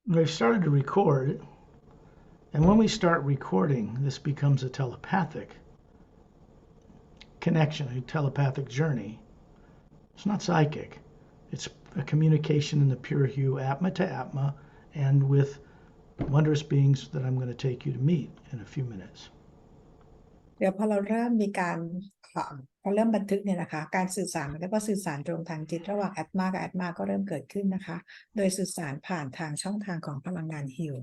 We've started to record, and when we start recording, this becomes a telepathic connection, a telepathic journey. It's not psychic. It's a communication in the pure hue, Atma to Atma, and with wondrous beings that I'm going to take you to meet in a few minutes. เดี๋ยวพอเราเริ่มมีการพอเริ่มบันทึกเนี่ยนะคะการสื่อสารแล้วก็สื่อสารตรงทางจิตระหว่างแอตมากับแอตมาก็เริ่มเกิดขึ้นนะคะโดยสื่อสารผ่านทางช่องทางของพลังงานฮิล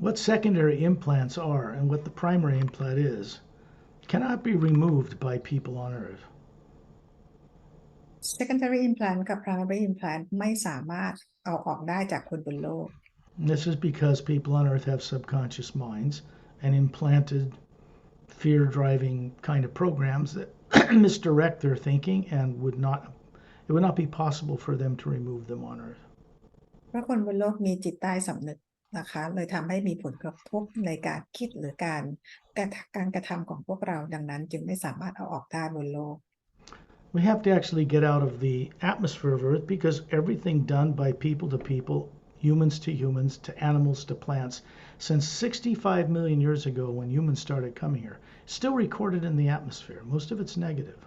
What secondary implants are and what the primary implant is cannot be removed by people on Earth. secondary implant กับ primary implant ไม่สามารถเอาออกได้จากคนบนโลก This is because people on Earth have subconscious minds and implanted fear driving kind of programs that misdirect their thinking and it would not be possible for them to remove them on Earth. เพราะคนบนโลกมีจิตใต้สำนึกนะคะเลยทำให้มีผลกระทบในการคิดหรือการกระทำของพวกเราดังนั้นจึงไม่สามารถเอาออกได้บนโลก We have to actually get out of the atmosphere of Earth because everything done by people to people, humans to animals to plants, since 65 million years ago when humans started coming here, still recorded in the atmosphere. Most of it's negative.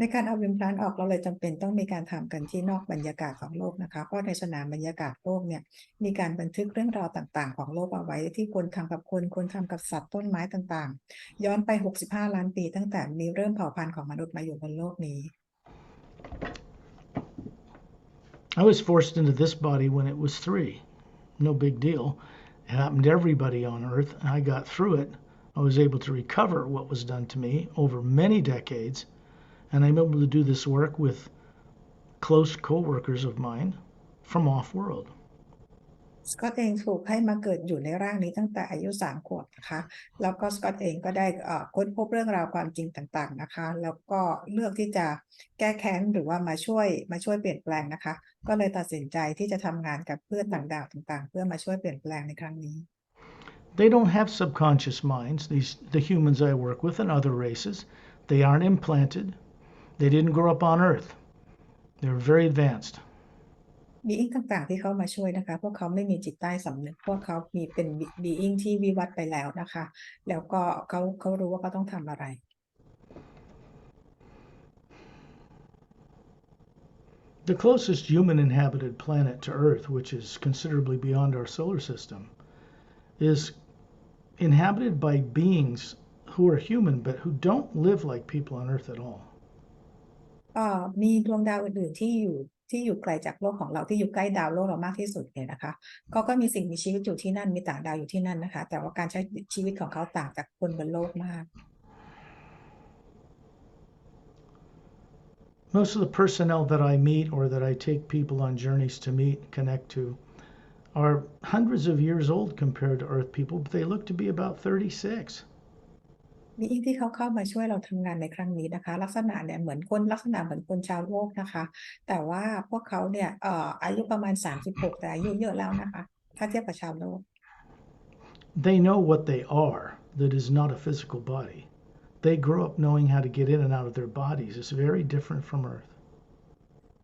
ในการเอาอิมพลานต์ออกเราเลยจำเป็นต้องมีการทำกันที่นอกบรรยากาศของโลกนะคะเพราะในสนามบรรยากาศโลกเนี่ยมีการบันทึกเรื่องราวต่างๆของโลกเอาไว้ที่คนทำกับคนทำกับสัตว์ต้นไม้ต่างๆย้อนไป65ล้านปีตั้งแต่มีเริ่มเผ่าพันธุ์ของมนุษย์มาอยู่บนโลกนี้ I was forced into this body when it was 3. No big deal. It happened to everybody on Earth. I got through it. I was able to recover what was done to me over many decades, and I'm able to do this work with close co-workers of mine from off-world. สกอตเองถูกให้มาเกิดอยู่ในร่างนี้ตั้งแต่อายุ3 ขวบนะคะแล้วก็สกอตเองก็ได้ค้นพบเรื่องราวความจริงต่างๆนะคะแล้วก็เลือกที่จะแก้แค้นหรือว่ามาช่วยเปลี่ยนแปลงนะคะก็เลยตัดสินใจที่จะทำงานกับเพื่อนต่างดาวต่างๆเพื่อมาช่วยเปลี่ยนแปลงในครั้งนี้ They don't have subconscious minds, the humans I work with and other races. They aren't implanted. They didn't grow up on Earth. They're very advanced. บีอิงต่างๆที่เขามาช่วยนะคะพวกเขาไม่มีจิตใต้สำนึกพวกเขามีเป็นบีอิงที่วิวัฒน์ไปแล้วนะคะแล้วก็เขารู้ว่าเขาต้องทำอะไร The closest human inhabited planet to Earth, which is considerably beyond our solar system, is inhabited by beings who are human but who don't live like people on Earth at all. มีดวงดาวอื่นๆที่อยู่ไกลจากโลกของเราที่อยู่ใกล้ดาวโลกเรามากที่สุดเนี่ยนะคะเขาก็มีสิ่งมีชีวิตอยู่ที่นั่นมีต่างดาวอยู่ที่นั่นนะคะแต่ว่าการใช้ชีวิตของเขาต่างจากคนบนโลกมาก Most of the personnel that I meet or that I take people on journeys to meet and connect to are hundreds of years old compared to Earth people, but they look to be about 36. มีอีกที่เขาเข้ามาช่วยเราทำงานในครั้งนี้นะคะลักษณะเหมือนคนชาวโลกนะคะแต่ว่าพวกเขาเนี่ยอายุประมาณ36แต่อายุเยอะแล้วนะคะถ้าเทียบกับชาวโลก They know what they are, that is not a physical body. They grow up knowing how to get in and out of their bodies. It's very different from Earth.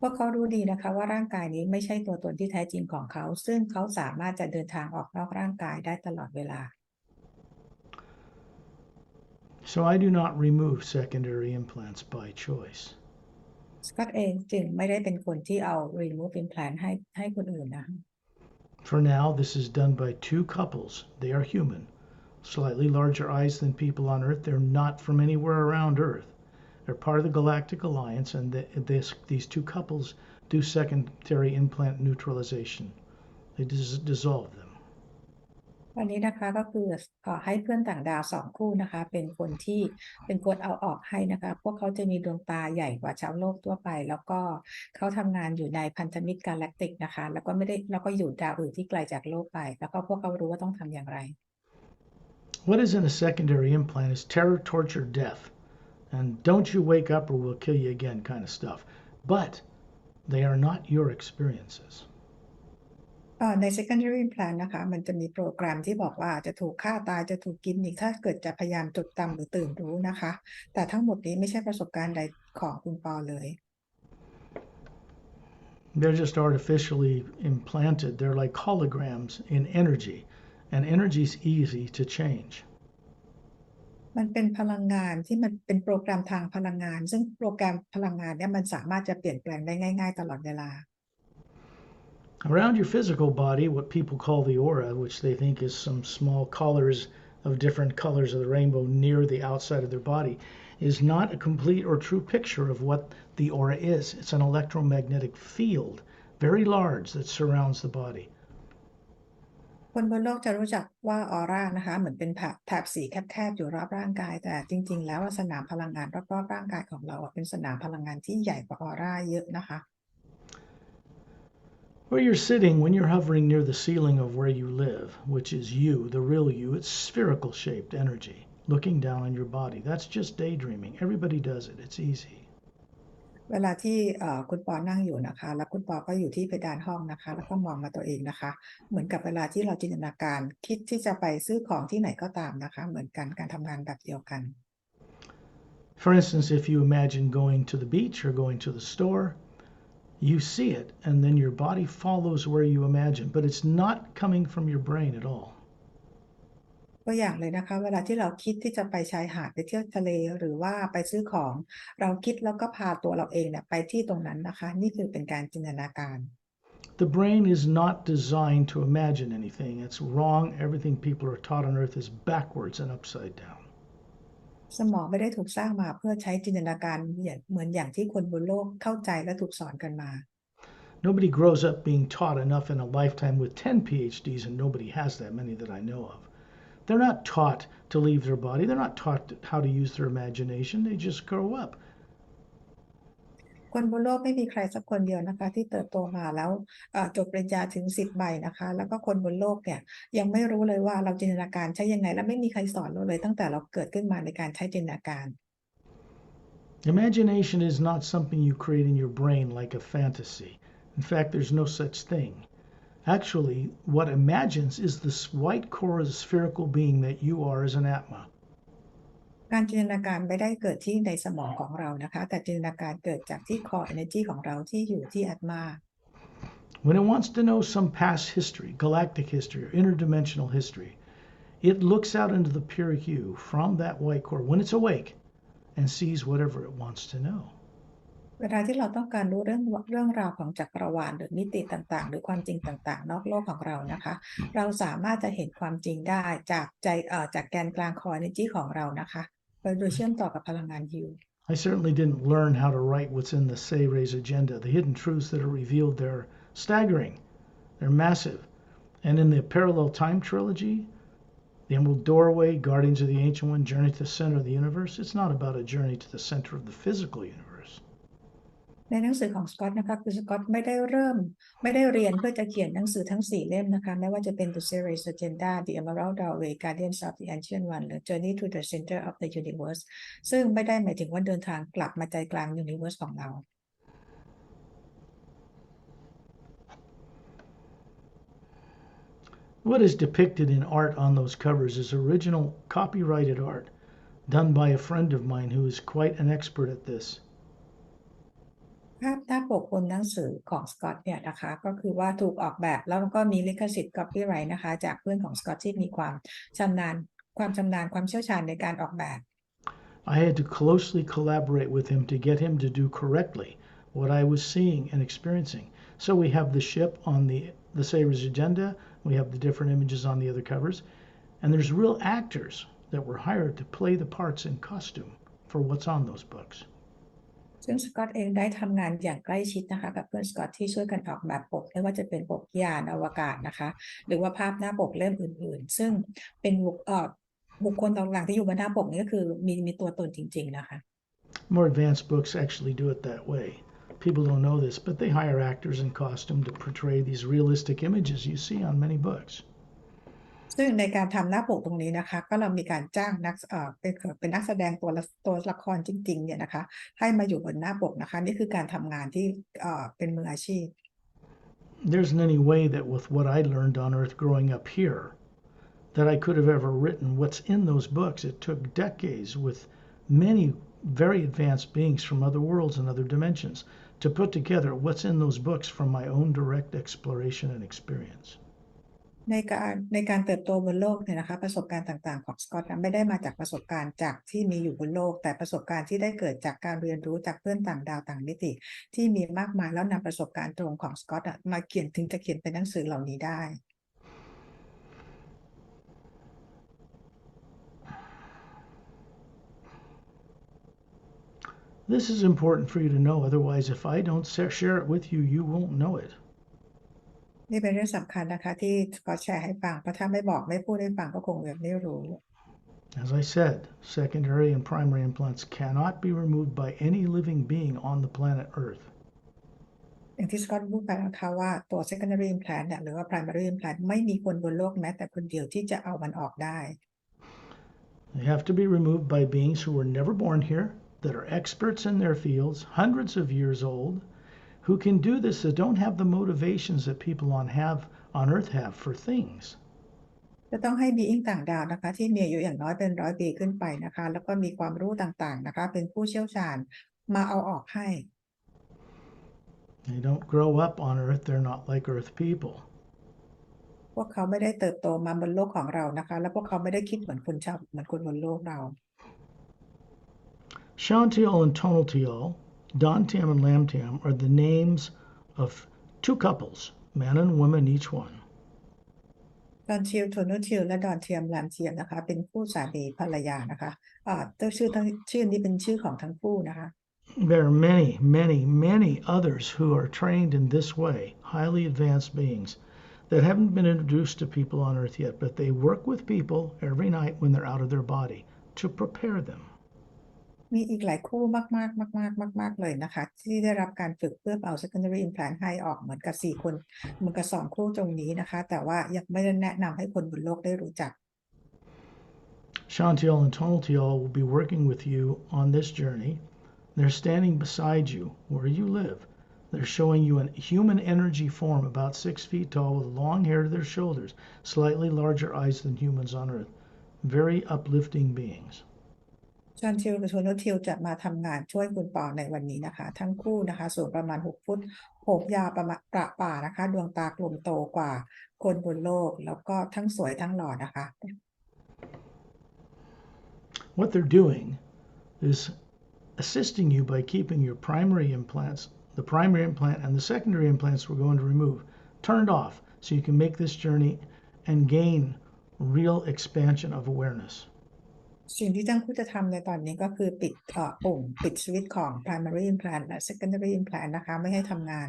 พวกเขารู้ดีนะคะว่าร่างกายนี้ไม่ใช่ตัวตนที่แท้จริงของเขาซึ่งเขาสามารถจะเดินทางออกนอกร่างกายได้ตลอดเวลา So I do not remove secondary implants by choice. สกอตเองจึงไม่ได้เป็นคนที่เอา remove implant ให้คนอื่นนะ For now, this is done by 2 couples. They are human. Slightly larger eyes than people on Earth. They're not from anywhere around Earth. They're part of the Galactic Alliance, and these 2 couples do secondary implant neutralization. They dissolve them. วันนี้นะคะก็คือให้เพื่อนต่างดาว2 คู่นะคะเป็นคนเอาออกให้นะคะพวกเขาจะมีดวงตาใหญ่กว่าชาวโลกทั่วไปแล้วก็เขาทำงานอยู่ในพันธมิตรกาแล็กติกนะคะแล้วก็อยู่ดาวอื่นที่ไกลจากโลกไปแล้วก็พวกเขารู้ว่าต้องทำอย่างไร What is in a secondary implant is terror, torture, death, and don't you wake up or we'll kill you again kind of stuff. But they are not your experiences. ใน secondary implant นะคะมันจะมีโปรแกรมที่บอกว่าจะถูกฆ่าตายจะถูกกินอีกถ้าเกิดจะพยายามจดจำหรือตื่นรู้นะคะแต่ทั้งหมดนี้ไม่ใช่ประสบการณ์ใดของคุณปอเลย They're just artificially implanted. They're like holograms in energy, and energy is easy to change. มันเป็นพลังงานที่มันเป็นโปรแกรมทางพลังงานซึ่งโปรแกรมพลังงานเนี่ยมันสามารถจะเปลี่ยนแปลงได้ง่ายๆตลอดเวลา Around your physical body, what people call the aura, which they think is some small collars of different colors of the rainbow near the outside of their body, is not a complete or true picture of what the aura is. It's an electromagnetic field, very large, that surrounds the body. คนบนโลกจะรู้จักว่าออร่านะคะเหมือนเป็นแถบสีแคบๆอยู่รอบร่างกายแต่จริงๆแล้วสนามพลังงานรอบๆร่างกายของเราเป็นสนามพลังงานที่ใหญ่กว่าออร่าเยอะนะคะ Where you're sitting, when you're hovering near the ceiling of where you live, which is you, the real you, it's spherical shaped energy looking down on your body. That's just daydreaming. Everybody does it. It's easy. เวลาที่คุณปอนั่งอยู่นะคะแล้วคุณปอก็อยู่ที่เพดานห้องนะคะแล้วก็มองมาตัวเองนะคะเหมือนกับเวลาที่เราจินตนาการคิดที่จะไปซื้อของที่ไหนก็ตามนะคะเหมือนกันการทำงานแบบเดียวกัน For instance, if you imagine going to the beach or going to the store, you see it, and then your body follows where you imagine, but it's not coming from your brain at all. ตัวอย่างเลยนะคะเวลาที่เราคิดที่จะไปชายหาดไปเที่ยวทะเลหรือว่าไปซื้อของเราคิดแล้วก็พาตัวเราเองเนี่ยไปที่ตรงนั้นนะคะนี่คือเป็นการจินตนาการ The brain is not designed to imagine anything. It's wrong. Everything people are taught on earth is backwards and upside down. สมองไม่ได้ถูกสร้างมาเพื่อใช้จินตนาการเหมือนอย่างที่คนบนโลกเข้าใจและถูกสอนกันมา Nobody grows up being taught enough in a lifetime with 10 PhDs, and nobody has that many that I know of. They're not taught to leave their body. They're not taught how to use their imagination. They just grow up. คนบนโลกไม่มีใครสักคนเดียวนะคะที่เติบโตมาแล้วจบปริญญาถึง10 ใบนะคะแล้วก็คนบนโลกเนี่ยยังไม่รู้เลยว่าเราจินตนาการใช้ยังไงและไม่มีใครสอนเราเลยตั้งแต่เราเกิดขึ้นมาในการใช้จินตนาการ Imagination is not something you create in your brain like a fantasy. In fact, there's no such thing. Actually, what imagines is this white core spherical being that you are as an Atma. การจินตนาการไม่ได้เกิดที่ในสมองของเรานะคะแต่จินตนาการเกิดจากที่ core energy ของเราที่อยู่ที่อัตมา When it wants to know some past history, galactic history, or interdimensional history, it looks out into the pure you from that white core when it's awake and sees whatever it wants to know. เวลาที่เราต้องการรู้เรื่องราวของจักรวาลหรือมิติต่างๆหรือความจริงต่างๆนอกโลกของเรานะคะเราสามารถจะเห็นความจริงได้จากแกนกลาง core energy ของเรานะคะโดยเชื่อมต่อกับพลังงานฮิว I certainly didn't learn how to write what's in the Seirei's agenda. The hidden truths that are revealed there are staggering. They're massive. And in the Parallel Time Trilogy, The Emerald Doorway, Guardians of the Ancient One, Journey to the Center of the Universe, it's not about a journey to the center of the physical universe. ในหนังสือของสกอตนะคะคือสกอตไม่ได้เรียนเพื่อจะเขียนหนังสือทั้ง4 เล่มนะคะไม่ว่าจะเป็น The Series Agenda The Emerald Doorway Guardians of the Ancient One หรือ Journey to the Center of the Universe ซึ่งไม่ได้หมายถึงว่าเดินทางกลับมาใจกลาง Universe ของเรา What is depicted in art on those covers is original copyrighted art done by a friend of mine who is quite an expert at this. ภาพหน้าปกบนหนังสือของสกอตเนี่ยนะคะก็คือว่าถูกออกแบบแล้วก็มีลิขสิทธิ์ copyright นะคะจากเพื่อนของสกอตที่มีความชำนาญความเชี่ยวชาญในการออกแบบ I had to closely collaborate with him to get him to do correctly what I was seeing and experiencing. So we have the ship on the Savior's Agenda, we have the different images on the other covers, and there's real actors that were hired to play the parts in costume for what's on those books. ซึ่งสกอตเองได้ทำงานอย่างใกล้ชิดนะคะกับเพื่อนสกอตที่ช่วยกันออกแบบปกไม่ว่าจะเป็นปกยานอวกาศนะคะหรือว่าภาพหน้าปกเล่มอื่นๆซึ่งเป็นบุคคลต่างๆที่อยู่บนหน้าปกนี้ก็คือมีตัวตนจริงๆนะคะ More advanced books actually do it that way. People don't know this, but they hire actors in costume to portray these realistic images you see on many books. ซึ่งในการทำหน้าปกตรงนี้นะคะก็เรามีการจ้างเป็นนักแสดงตัวละครจริงๆเนี่ยนะคะให้มาอยู่บนหน้าปกนะคะนี่คือการทำงานที่เป็นมืออาชีพ there isn't any way that with what I learned on Earth growing up here that I could have ever written what's in those books. It took decades with many very advanced beings from other worlds and other dimensions to put together what's in those books from my own direct exploration and experience. ในการเติบโตบนโลกเนี่ยนะคะประสบการณ์ต่างๆของสกอตไม่ได้มาจากประสบการณ์จากที่มีอยู่บนโลกแต่ประสบการณ์ที่ได้เกิดจากการเรียนรู้จากเพื่อนต่างดาวต่างมิติที่มีมากมายแล้วนำประสบการณ์ตรงของสกอตมาเขียนถึงจะเขียนเป็นหนังสือเหล่านี้ได้ This is important for you to know, otherwise if I don't share it with you, you won't know it. นี่เป็นเรื่องสำคัญนะคะที่สกอตแชร์ให้ฟังเพราะถ้าไม่บอกไม่พูดให้ฟังก็คงแบบไม่รู้ As I said, secondary and primary implants cannot be removed by any living being on the planet Earth. อย่างที่สกอตพูดไปนะคะว่าตัว secondary implant หรือว่า primary implant ไม่มีคนบนโลกแม้แต่คนเดียวที่จะเอามันออกได้ They have to be removed by beings who were never born here, that are experts in their fields, hundreds of years old, who can do this that don't have the motivations that people on Earth have for things. จะต้องให้บีอิงต่างดาวนะคะที่มีอายุอย่างน้อยเป็น100 ปีขึ้นไปนะคะแล้วก็มีความรู้ต่างๆนะคะเป็นผู้เชี่ยวชาญมาเอาออกให้ They don't grow up on Earth, they're not like Earth people. พวกเขาไม่ได้เติบโตมาบนโลกของเรานะคะและพวกเขาไม่ได้คิดเหมือนคนบนโลกเรา Shantial and Tonaltial, Dantiam and Lamtiam are the names of two couples, man and woman each one. ดอนทิลโทนูทิลและดอนเทียมลามเทียมนะคะเป็นคู่สามีภรรยานะคะชื่อนี้เป็นชื่อของทั้งคู่นะคะ There are many, many, many others who are trained in this way, highly advanced beings that haven't been introduced to people on Earth yet, but they work with people every night when they're out of their body to prepare them. มีอีกหลายคู่มากเลยนะคะที่ได้รับการฝึกเพื่อเอา secondary implant ให้ออกเหมือนกับ4 คนเหมือนกับ2 คู่ตรงนี้นะคะแต่ว่ายังไม่ได้แนะนำให้คนบนโลกได้รู้จัก Shantial and Tonaltial will be working with you on this journey. They're standing beside you where you live. They're showing you a human energy form about 6 feet tall with long hair to their shoulders, slightly larger eyes than humans on Earth. Very uplifting beings. ชอนทิลกับชวนทิลจะมาทำงานช่วยคุณปอในวันนี้นะคะทั้งคู่นะคะสูงประมาณ6 ฟุตผมยาวประมาณประป่านะคะดวงตากลมโตกว่าคนบนโลกแล้วก็ทั้งสวยทั้งหล่อนะคะ What they're doing is assisting you by keeping your primary implants, the primary implant and the secondary implants we're going to remove, turned off so you can make this journey and gain real expansion of awareness. สิ่งที่ทั้งคู่จะทำในตอนนี้ก็คือปิดปุ่มปิดสวิตช์ของ primary implant และ secondary implant นะคะไม่ให้ทำงาน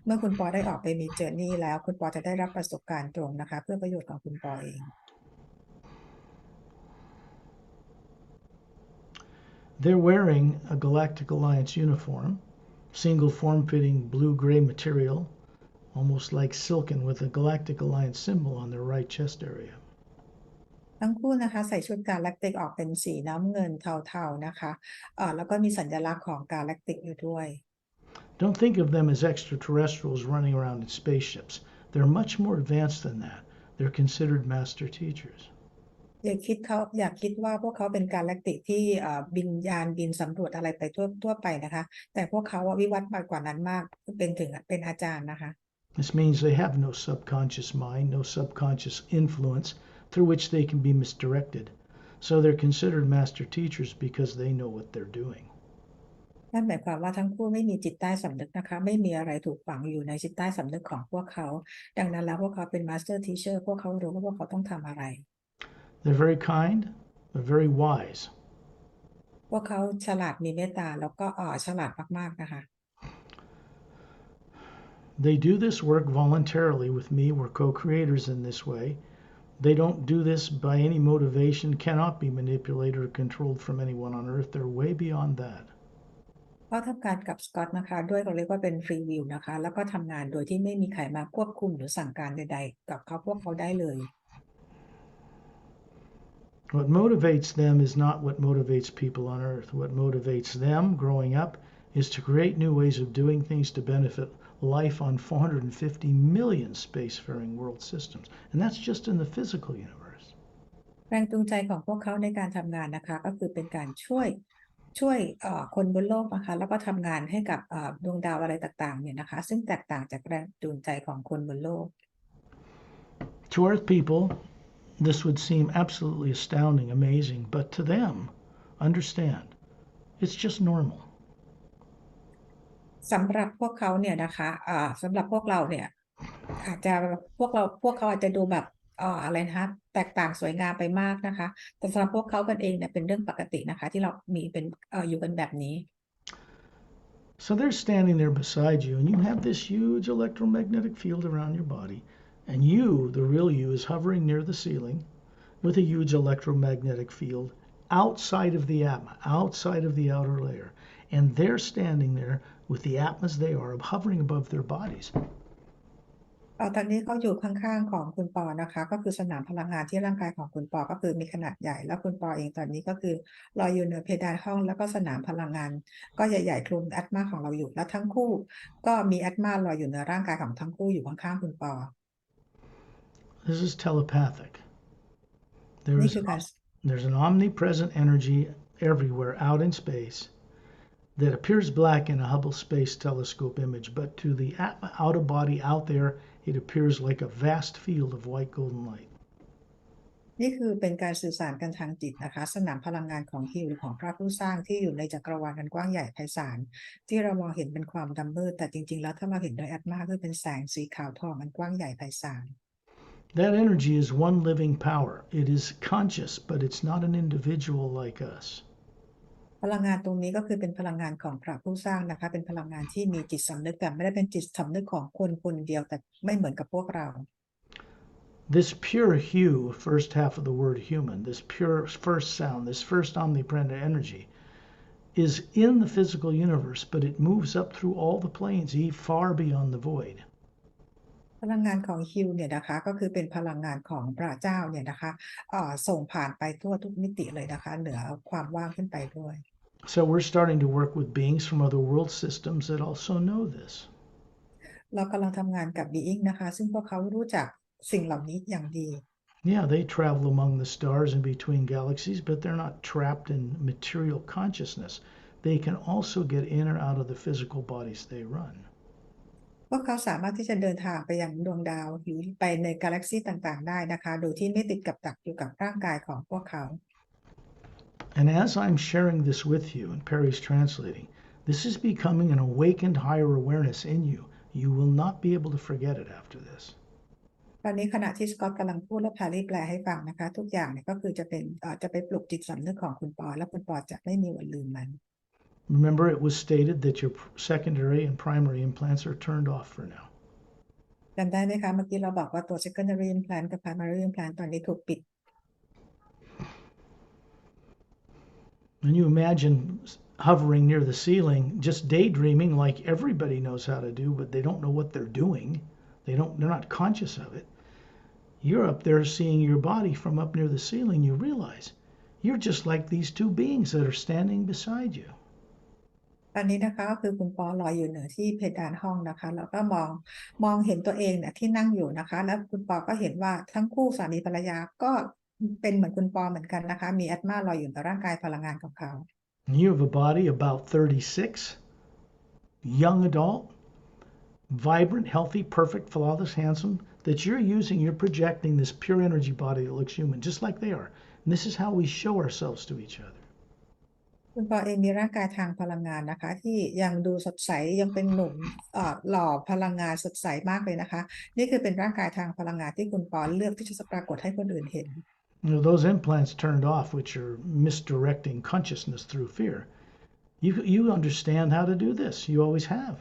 เมื่อคุณปอได้ออกไปมีเจอร์นี่แล้วคุณปอจะได้รับประสบการณ์ตรงนะคะเพื่อประโยชน์ของคุณปอเอง They're wearing a Galactic Alliance uniform, single form-fitting blue-gray material, almost like silken, with a Galactic Alliance symbol on their right chest area. ทั้งคู่นะคะใส่ชุดกาแล็กติกออกเป็นสีน้ำเงินเทาๆนะคะแล้วก็มีสัญลักษณ์ของกาแล็กติกอยู่ด้วย Don't think of them as extraterrestrials running around in spaceships. They're much more advanced than that. They're considered master teachers. อย่าคิดว่าพวกเขาเป็นกาแล็กติกที่บินสำรวจอะไรไปทั่วไปนะคะแต่พวกเขาวิวัฒน์มากกว่านั้นมากเป็นอาจารย์นะคะ This means they have no subconscious mind, no subconscious influence through which they can be misdirected. So they're considered master teachers because they know what they're doing. นั่นหมายความว่าทั้งคู่ไม่มีจิตใต้สำนึกนะคะไม่มีอะไรถูกฝังอยู่ในจิตใต้สำนึกของพวกเขาดังนั้นแล้วพวกเขาเป็น master teacher พวกเขารู้ว่าพวกเขาต้องทำอะไร They're very kind, but very wise. พวกเขาฉลาดมีเมตตาแล้วก็ฉลาดมากๆนะคะ They do this work voluntarily with me. We're co-creators in this way. They don't do this by any motivation, cannot be manipulated or controlled from anyone on Earth. They're way beyond that. เขาทำการกับสกอตนะคะด้วยเราเรียกว่าเป็นฟรีวิลนะคะแล้วก็ทำงานโดยที่ไม่มีใครมาควบคุมหรือสั่งการใดๆกับพวกเขาได้เลย What motivates them is not what motivates people on Earth. What motivates them growing up is to create new ways of doing things to benefit life on 450 million spacefaring world systems. And that's just in the physical universe. แรงจูงใจของพวกเขาในการทำงานนะคะก็คือเป็นการช่วยคนบนโลกนะคะแล้วก็ทำงานให้กับดวงดาวอะไรต่างๆเนี่ยนะคะซึ่งแตกต่างจากแรงจูงใจของคนบนโลก To Earth people, this would seem absolutely astounding, amazing, but to them, understand, it's just normal. สำหรับพวกเขาเนี่ยนะคะสำหรับพวกเราเนี่ยอาจจะพวกเขาอาจจะดูแบบอะไรนะคะแตกต่างสวยงามไปมากนะคะแต่สำหรับพวกเขากันเองเนี่ยเป็นเรื่องปกตินะคะที่เรามีเป็นอยู่กันแบบนี้ So they're standing there beside you, and you have this huge electromagnetic field around your body, and you, the real you, is hovering near the ceiling with a huge electromagnetic field outside of the atma, outside of the outer layer. And they're standing there with the atmas they are hovering above their bodies. ตอนนี้เขาอยู่ข้างๆของคุณปอนะคะก็คือสนามพลังงานที่ร่างกายของคุณปอก็คือมีขนาดใหญ่แล้วคุณปอเองตอนนี้ก็คือลอยอยู่เหนือเพดานห้องแล้วก็สนามพลังงานก็ใหญ่ๆคลุมแอตมาของเราอยู่แล้วทั้งคู่ก็มีแอตมาลอยอยู่เหนือร่างกายของทั้งคู่อยู่ข้างๆคุณปอ This is telepathic. นี่ There's, คือการ there's an omnipresent energy everywhere out in space that appears black in a Hubble Space Telescope image, but to the outer body out there, it appears like a vast field of white golden light. นี่คือเป็นการสื่อสารกันทางจิตนะคะสนามพลังงานของฮิวหรือของพระผู้สร้างที่อยู่ในจักรวาลกันกว้างใหญ่ไพศาลที่เรามองเห็นเป็นความดำมืดแต่จริงๆแล้วถ้าเราเห็นโดยแอตมาคือเป็นแสงสีขาวทองอันกว้างใหญ่ไพศาล That energy is one living power. It is conscious, but it's not an individual like us. พลังงานตรงนี้ก็คือเป็นพลังงานของพระผู้สร้างนะคะเป็นพลังงานที่มีจิตสำนึกแต่ไม่ได้เป็นจิตสำนึกของคนคนเดียวแต่ไม่เหมือนกับพวกเรา This pure hue, first half of the word human, this pure first sound, this first omnipresent energy, is in the physical universe, but it moves up through all the planes, far beyond the void. พลังงานของฮิวเนี่ยนะคะก็คือเป็นพลังงานของพระเจ้าเนี่ยนะคะส่งผ่านไปทั่วทุกมิติเลยนะคะเหนือความว่างขึ้นไปด้วย So we're starting to work with beings from other world systems that also know this. เรากำลังทำงานกับ being นะคะซึ่งพวกเขารู้จักสิ่งเหล่านี้อย่างดี Yeah, they travel among the stars and between galaxies, but they're not trapped in material consciousness. They can also get in or out of the physical bodies they run. พวกเขาสามารถที่จะเดินทางไปยังดวงดาวหรือไปในกาแล็กซีต่างๆได้นะคะโดยที่ไม่ติดกับดักอยู่กับร่างกายของพวกเขา And as I'm sharing this with you, and Pari's translating, this is becoming an awakened higher awareness in you. You will not be able to forget it after this. ตอนนี้ขณะที่สกอตกำลังพูดและแพรรี่แปลให้ฟังนะคะทุกอย่างเนี่ยก็คือจะไปปลุกจิตสำนึกของคุณปอและคุณปอจะไม่มีวันลืมมัน Remember, it was stated that your secondary and primary implants are turned off for now. จำได้ไหมคะเมื่อกี้เราบอกว่าตัว secondary implant กับ primary implant ตอนนี้ถูกปิด And you imagine hovering near the ceiling, just daydreaming like everybody knows how to do, but they don't know what they're doing. They're not conscious of it. You're up there seeing your body from up near the ceiling. You realize you're just like these two beings that are standing beside you. ตอนนี้นะคะก็คือคุณปอลอยอยู่เหนือที่เพดานห้องนะคะแล้วก็มองเห็นตัวเองเนี่ยที่นั่งอยู่นะคะแล้วคุณปอก็เห็นว่าทั้งคู่สามีภรรยาก็เป็นเหมือนคุณปอเหมือนกันนะคะมีแอตมาลอยอยู่ในร่างกายพลังงานของเขา And you have a body about 36, young adult, vibrant, healthy, perfect, flawless, handsome, that you're using, you're projecting this pure energy body that looks human, just like they are. And this is how we show ourselves to each other. คุณปอเองมีร่างกายทางพลังงานนะคะที่ยังดูสดใสยังเป็นหนุ่มหล่อพลังงานสดใสมากเลยนะคะนี่คือเป็นร่างกายทางพลังงานที่คุณปอเลือกที่จะปรากฏให้คนอื่นเห็น Those implants turned off, which are misdirecting consciousness through fear. You understand how to do this. You always have.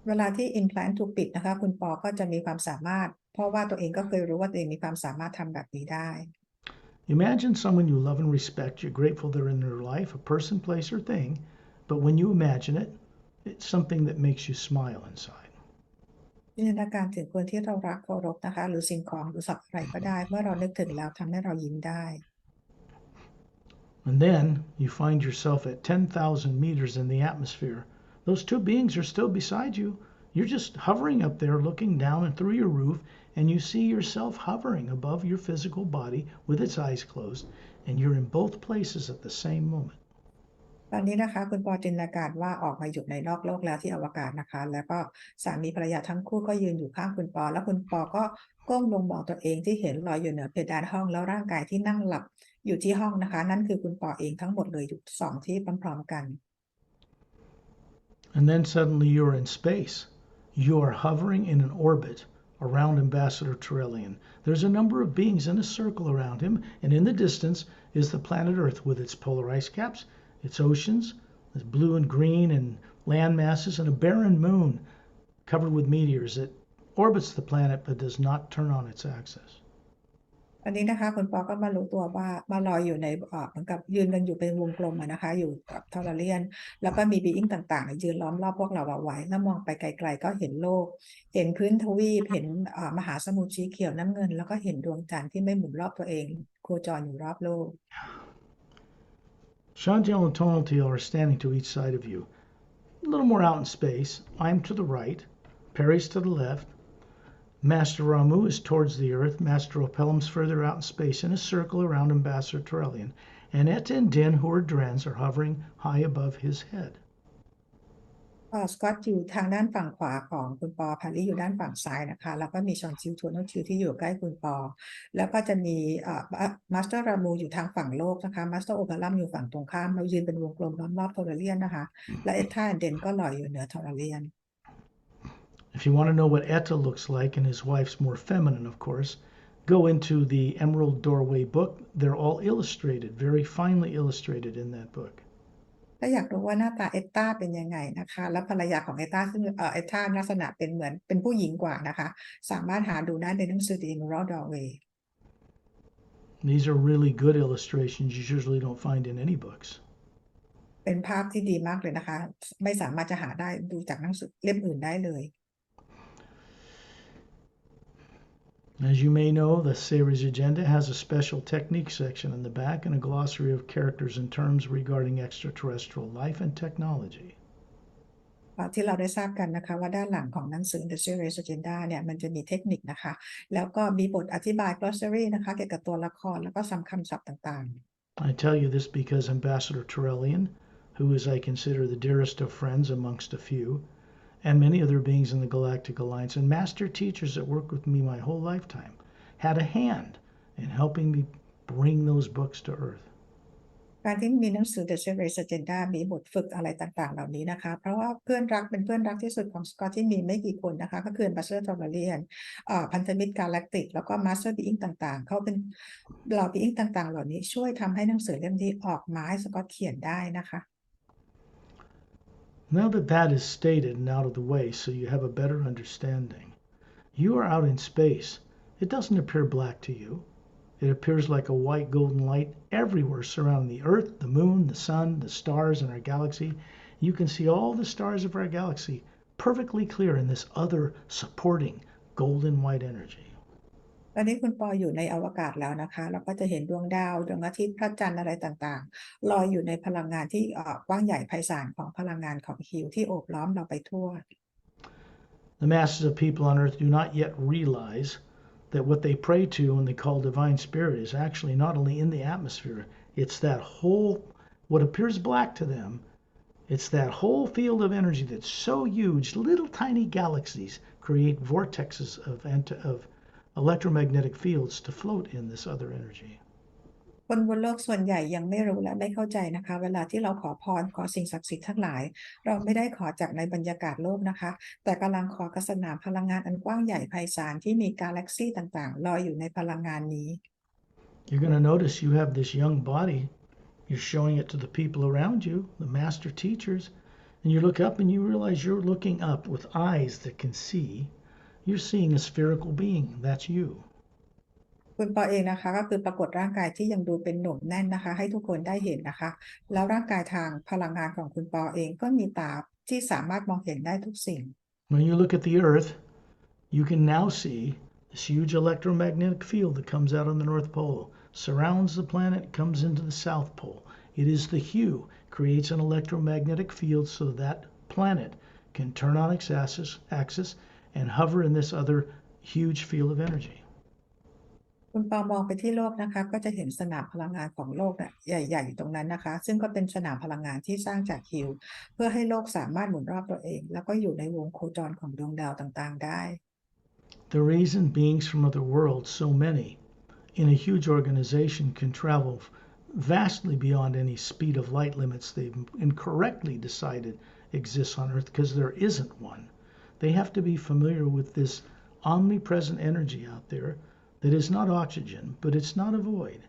เวลาที่ implant ถูกปิดนะคะคุณปอก็จะมีความสามารถเพราะว่าตัวเองก็เคยรู้ว่าตัวเองมีความสามารถทำแบบนี้ได้ Imagine someone you love and respect. You're grateful they're in their life, a person, place, or thing. But when you imagine it, it's something that makes you smile inside. จินตนาการถึงคนที่เรารักเคารพนะคะหรือสิ่งของหรือสัตว์อะไรก็ได้เมื่อเรานึกถึงแล้วทำให้เรายิ้มได้ And then you find yourself at 10,000 meters in the atmosphere. Those two beings are still beside you. You're just hovering up there looking down and through your roof, and you see yourself hovering above your physical body with its eyes closed, and you're in both places at the same moment. ตอนนี้นะคะคุณปอจินตนาการว่าออกมาอยู่ในนอกโลกแล้วที่อวกาศนะคะแล้วก็สามีภรรยาทั้งคู่ก็ยืนอยู่ข้างคุณปอแล้วคุณปอก็ก้มลงมองตัวเองที่เห็นลอยอยู่เหนือเพดานห้องแล้วร่างกายที่นั่งหลับอยู่ที่ห้องนะคะนั่นคือคุณปอเองทั้งหมดเลยอยู่สองที่พร้อมๆกัน And then suddenly you're in space. You are hovering in an orbit around Ambassador Turelian. There's a number of beings in a circle around him, and in the distance is the planet Earth with its polar ice caps, its oceans, its blue and green and land masses, and a barren moon covered with meteors that orbits the planet but does not turn on its axis. อันนี้นะคะคุณปอก็มารู้ตัวว่ามาลอยอยู่ในเหมือนกับยืนกันอยู่เป็นวงกลมนะคะอยู่กับทอร์เรียนแล้วก็มีบีอิงต่างๆยืนล้อมรอบพวกเราเอาไว้แล้วมองไปไกลๆก็เห็นโลกเห็นพื้นทวีปเห็นมหาสมุทรสีเขียวน้ำเงินแล้วก็เห็นดวงจันทร์ที่ไม่หมุนรอบตัวเองโคจรอยู่รอบโลก Chantel and Tonaltil are standing to each side of you. A little more out in space. I'm to the right. Pari's to the left. Master Ramu is towards the Earth. Master Opelum's further out in space in a circle around Ambassador Turelian. And Et and Din, who are Drens, are hovering high above his head. สกอตอยู่ทางด้านฝั่งขวาของคุณปอพาริอยู่ด้านฝั่งซ้ายนะคะแล้วก็มีชอนชิวทัวโนชิวที่อยู่ใกล้คุณปอแล้วก็จะมีมาสเตอร์รามูอยู่ทางฝั่งโลกนะคะมาสเตอร์โอเปรัมอยู่ฝั่งตรงข้ามเรายืนเป็นวงกลมล้อมรอบทอร์เรียนนะคะและเอท่าเดนก็ลอยอยู่เหนือทอร์เรียน If you want to know what Etta looks like, and his wife's more feminine, of course, go into the Emerald Doorway book. They're all illustrated, very finely illustrated in that book. ถ้าอยากรู้ว่าหน้าตาเอต้าเป็นยังไงนะคะแล้วภรรยาของเอต้าซึ่งเอต้าลักษณะเป็นเหมือนเป็นผู้หญิงกว่านะคะสามารถหาดูได้ในหนังสือ The Emerald Doorway These are really good illustrations you usually don't find in any books. เป็นภาพที่ดีมากเลยนะคะไม่สามารถจะหาได้ดูจากหนังสือเล่มอื่นได้เลย As you may know, the series agenda has a special technique section in the back and a glossary of characters and terms regarding extraterrestrial life and technology. ที่เราได้ทราบกันนะคะว่าด้านหลังของหนังสือ The Series Agenda เนี่ยมันจะมีเทคนิคนะคะแล้วก็มีบทอธิบาย glossary นะคะเกี่ยวกับตัวละครแล้วก็คำศัพท์ต่างๆ I tell you this because Ambassador Turelian, who is I consider the dearest of friends amongst a few, and many other beings in the Galactic Alliance and master teachers that worked with me my whole lifetime, had a hand in helping me bring those books to Earth. การที่มีหนังสือ The Series Agenda มีบทฝึกอะไรต่างๆเหล่านี้นะคะเพราะว่าเพื่อนรักเป็นเพื่อนรักที่สุดของสกอตที่มีไม่กี่คนนะคะก็คือ Ambassador Turelian พันธมิตร Galactic แล้วก็ Master Being ต่างๆเขาเป็นเหล่า Being ต่างๆเหล่านี้ช่วยทำให้หนังสือเล่มนี้ออกมาให้สกอตเขียนได้นะคะ Now that that is stated and out of the way so you have a better understanding, you are out in space. It doesn't appear black to you. It appears like a white golden light everywhere surrounding the Earth, the Moon, the Sun, the stars in our galaxy. You can see all the stars of our galaxy perfectly clear in this other supporting golden white energy. ตอนนี้คุณปออยู่ในอวกาศแล้วนะคะเราก็จะเห็นดวงดาวดวงอาทิตย์พระจันทร์อะไรต่างๆลอยอยู่ในพลังงานที่กว้างใหญ่ไพศาลของพลังงานของฮิวที่โอบล้อมเราไปทั่ว The masses of people on Earth do not yet realize that what they pray to and they call divine spirit is actually not only in the atmosphere, it's that whole, what appears black to them, it's that whole field of energy that's so huge, little tiny galaxies create vortexes of electromagnetic fields to float in this other energy. คนบนโลกส่วนใหญ่ยังไม่รู้และไม่เข้าใจนะคะเวลาที่เราขอพรขอสิ่งศักดิ์สิทธิ์ทั้งหลายเราไม่ได้ขอจากในบรรยากาศโลกนะคะแต่กำลังขอกระสนามพลังงานอันกว้างใหญ่ไพศาลที่มีกาแล็กซี่ต่างๆลอยอยู่ในพลังงานนี้ You're going to notice you have this young body. You're showing it to the people around you, the master teachers, and you look up and you realize you're looking up with eyes that can see. You're seeing a spherical being. That's you. คุณปอเองนะคะก็คือปรากฏร่างกายที่ยังดูเป็นหนุ่มแน่นนะคะให้ทุกคนได้เห็นนะคะแล้วร่างกายทางพลังงานของคุณปอเองก็มีตาที่สามารถมองเห็นได้ทุกสิ่ง When you look at the Earth, you can now see this huge electromagnetic field that comes out on the North Pole, surrounds the planet, comes into the South Pole. It is the hue creates an electromagnetic field so that planet can turn on its axis and hover in this other huge field of energy. คุณปอมองไปที่โลกนะคะก็จะเห็นสนามพลังงานของโลกเนี่ยใหญ่ๆอยู่ตรงนั้นนะคะซึ่งก็เป็นสนามพลังงานที่สร้างจากฮิวเพื่อให้โลกสามารถหมุนรอบตัวเองแล้วก็อยู่ในวงโคจรของดวงดาวต่างๆได้ The reason beings from other worlds, so many, in a huge organization can travel vastly beyond any speed of light limits they've incorrectly decided exists on Earth because there isn't one. They have to be familiar with this omnipresent energy out there that is not oxygen, but it's not a void.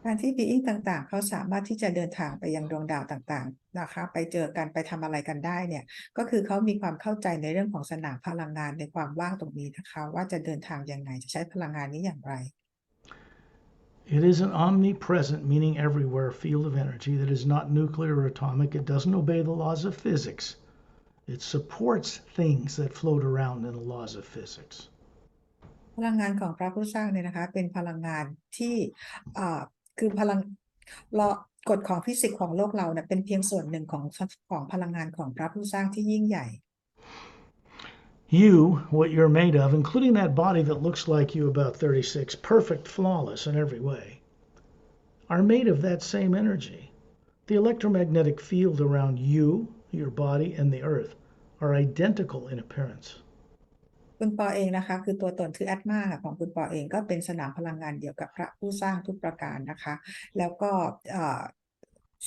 การที่บีอิงต่างๆเขาสามารถที่จะเดินทางไปยังดวงดาวต่างๆนะคะไปเจอกันไปทำอะไรกันได้เนี่ยก็คือเขามีความเข้าใจในเรื่องของสนามพลังงานในความว่างตรงนี้นะคะว่าจะเดินทางยังไงจะใช้พลังงานนี้อย่างไร It is an omnipresent, meaning everywhere, field of energy that is not nuclear or atomic. It doesn't obey the laws of physics. It supports things that float around in the laws of physics. พลังงานของพระผู้สร้างเนี่ยนะคะเป็นพลังงานที่คือพลังกฎของฟิสิกส์ของโลกเราเนี่ยเป็นเพียงส่วนหนึ่งของพลังงานของพระผู้สร้างที่ยิ่งใหญ่ You, what you're made of, including that body that looks like you about 36, perfect, flawless in every way, are made of that same energy. The electromagnetic field around you, your body, and the earth are identical in appearance. คุณปอเองนะคะคือตัวตนคือแอตมาของคุณปอเองก็เป็นสนามพลังงานเดียวกับพระผู้สร้างทุกประการนะคะแล้วก็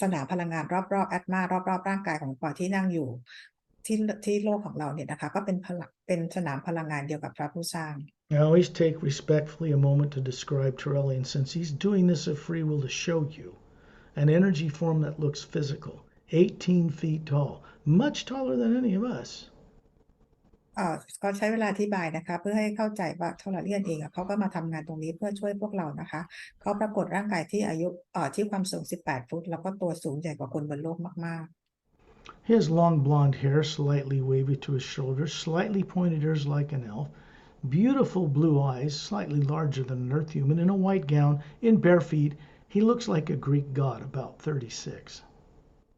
สนามพลังงานรอบๆแอตมารอบๆร่างกายของปอที่นั่งอยู่ที่โลกของเราเนี่ยนะคะก็เป็นสนามพลังงานเดียวกับพระผู้สร้าง I always take respectfully a moment to describe Turelian since he's doing this of free will to show you an energy form that looks physical, 18 feet tall, much taller than any of us. ก็ใช้เวลาอธิบายนะคะเพื่อให้เข้าใจว่าทอร์เรียนเองเขาก็มาทำงานตรงนี้เพื่อช่วยพวกเรานะคะเขาปรากฏร่างกายที่อายุที่ความสูง18 ฟุตแล้วก็ตัวสูงใหญ่กว่าคนบนโลกมากๆ He has long blonde hair, slightly wavy to his shoulders, slightly pointed ears like an elf, beautiful blue eyes, slightly larger than an earth human, in a white gown, in bare feet. He looks like a Greek god, about 36.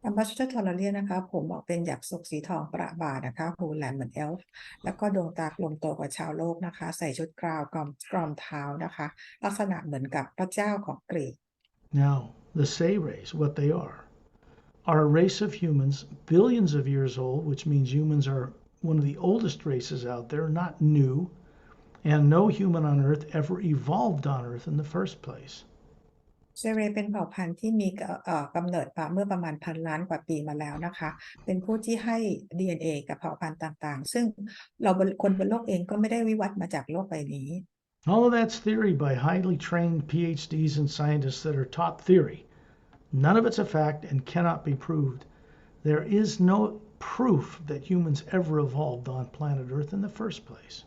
อัมบาสเตอร์ทอร์เรียนนะคะผมออกเป็นหยักศกสีทองประบานะคะหูแหลมเหมือนเอลฟ์แล้วก็ดวงตากลมโตกว่าชาวโลกนะคะใส่ชุดกราวกรอมเท้านะคะลักษณะเหมือนกับพระเจ้าของกรีก Now, the Say race, what they are a race of humans billions of years old, which means humans are one of the oldest races out there, not new, and no human on Earth ever evolved on Earth in the first place. เซเรเป็นเผ่าพันธุ์ที่มีกำเนิดมาเมื่อประมาณ1,000 ล้านกว่าปีมาแล้วนะคะเป็นผู้ที่ให้ DNA กับเผ่าพันธุ์ต่างๆซึ่งคนบนโลกเองก็ไม่ได้วิวัฒน์มาจากโลกใบนี้ All of that's theory by highly trained PhDs and scientists that are taught theory. None of it's a fact and cannot be proved. There is no proof that humans ever evolved on planet Earth in the first place.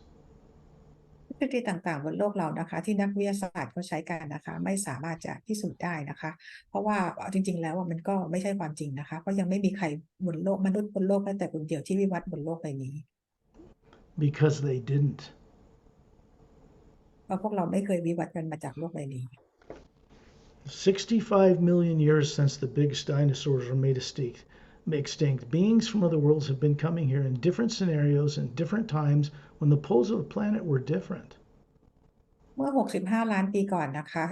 ทฤษฎีต่างๆบนโลกเรานะคะที่นักวิทยาศาสตร์เขาใช้กันนะคะไม่สามารถจะพิสูจน์ได้นะคะเพราะว่าจริงๆแล้วมันก็ไม่ใช่ความจริงนะคะเพราะยังไม่มีใครบนโลกมนุษย์บนโลกแม้แต่คนเดียวที่วิวัฒน์บนโลกใบนี้ Because they didn't. เพราะพวกเราไม่เคยวิวัฒน์กันมาจากโลกใบนี้ 65 million years since the biggest dinosaurs were made extinct, beings from other worlds have been coming here in different scenarios and different times when the poles of the planet were different. เมื่อ65 ล้านปีก่อนนะคะ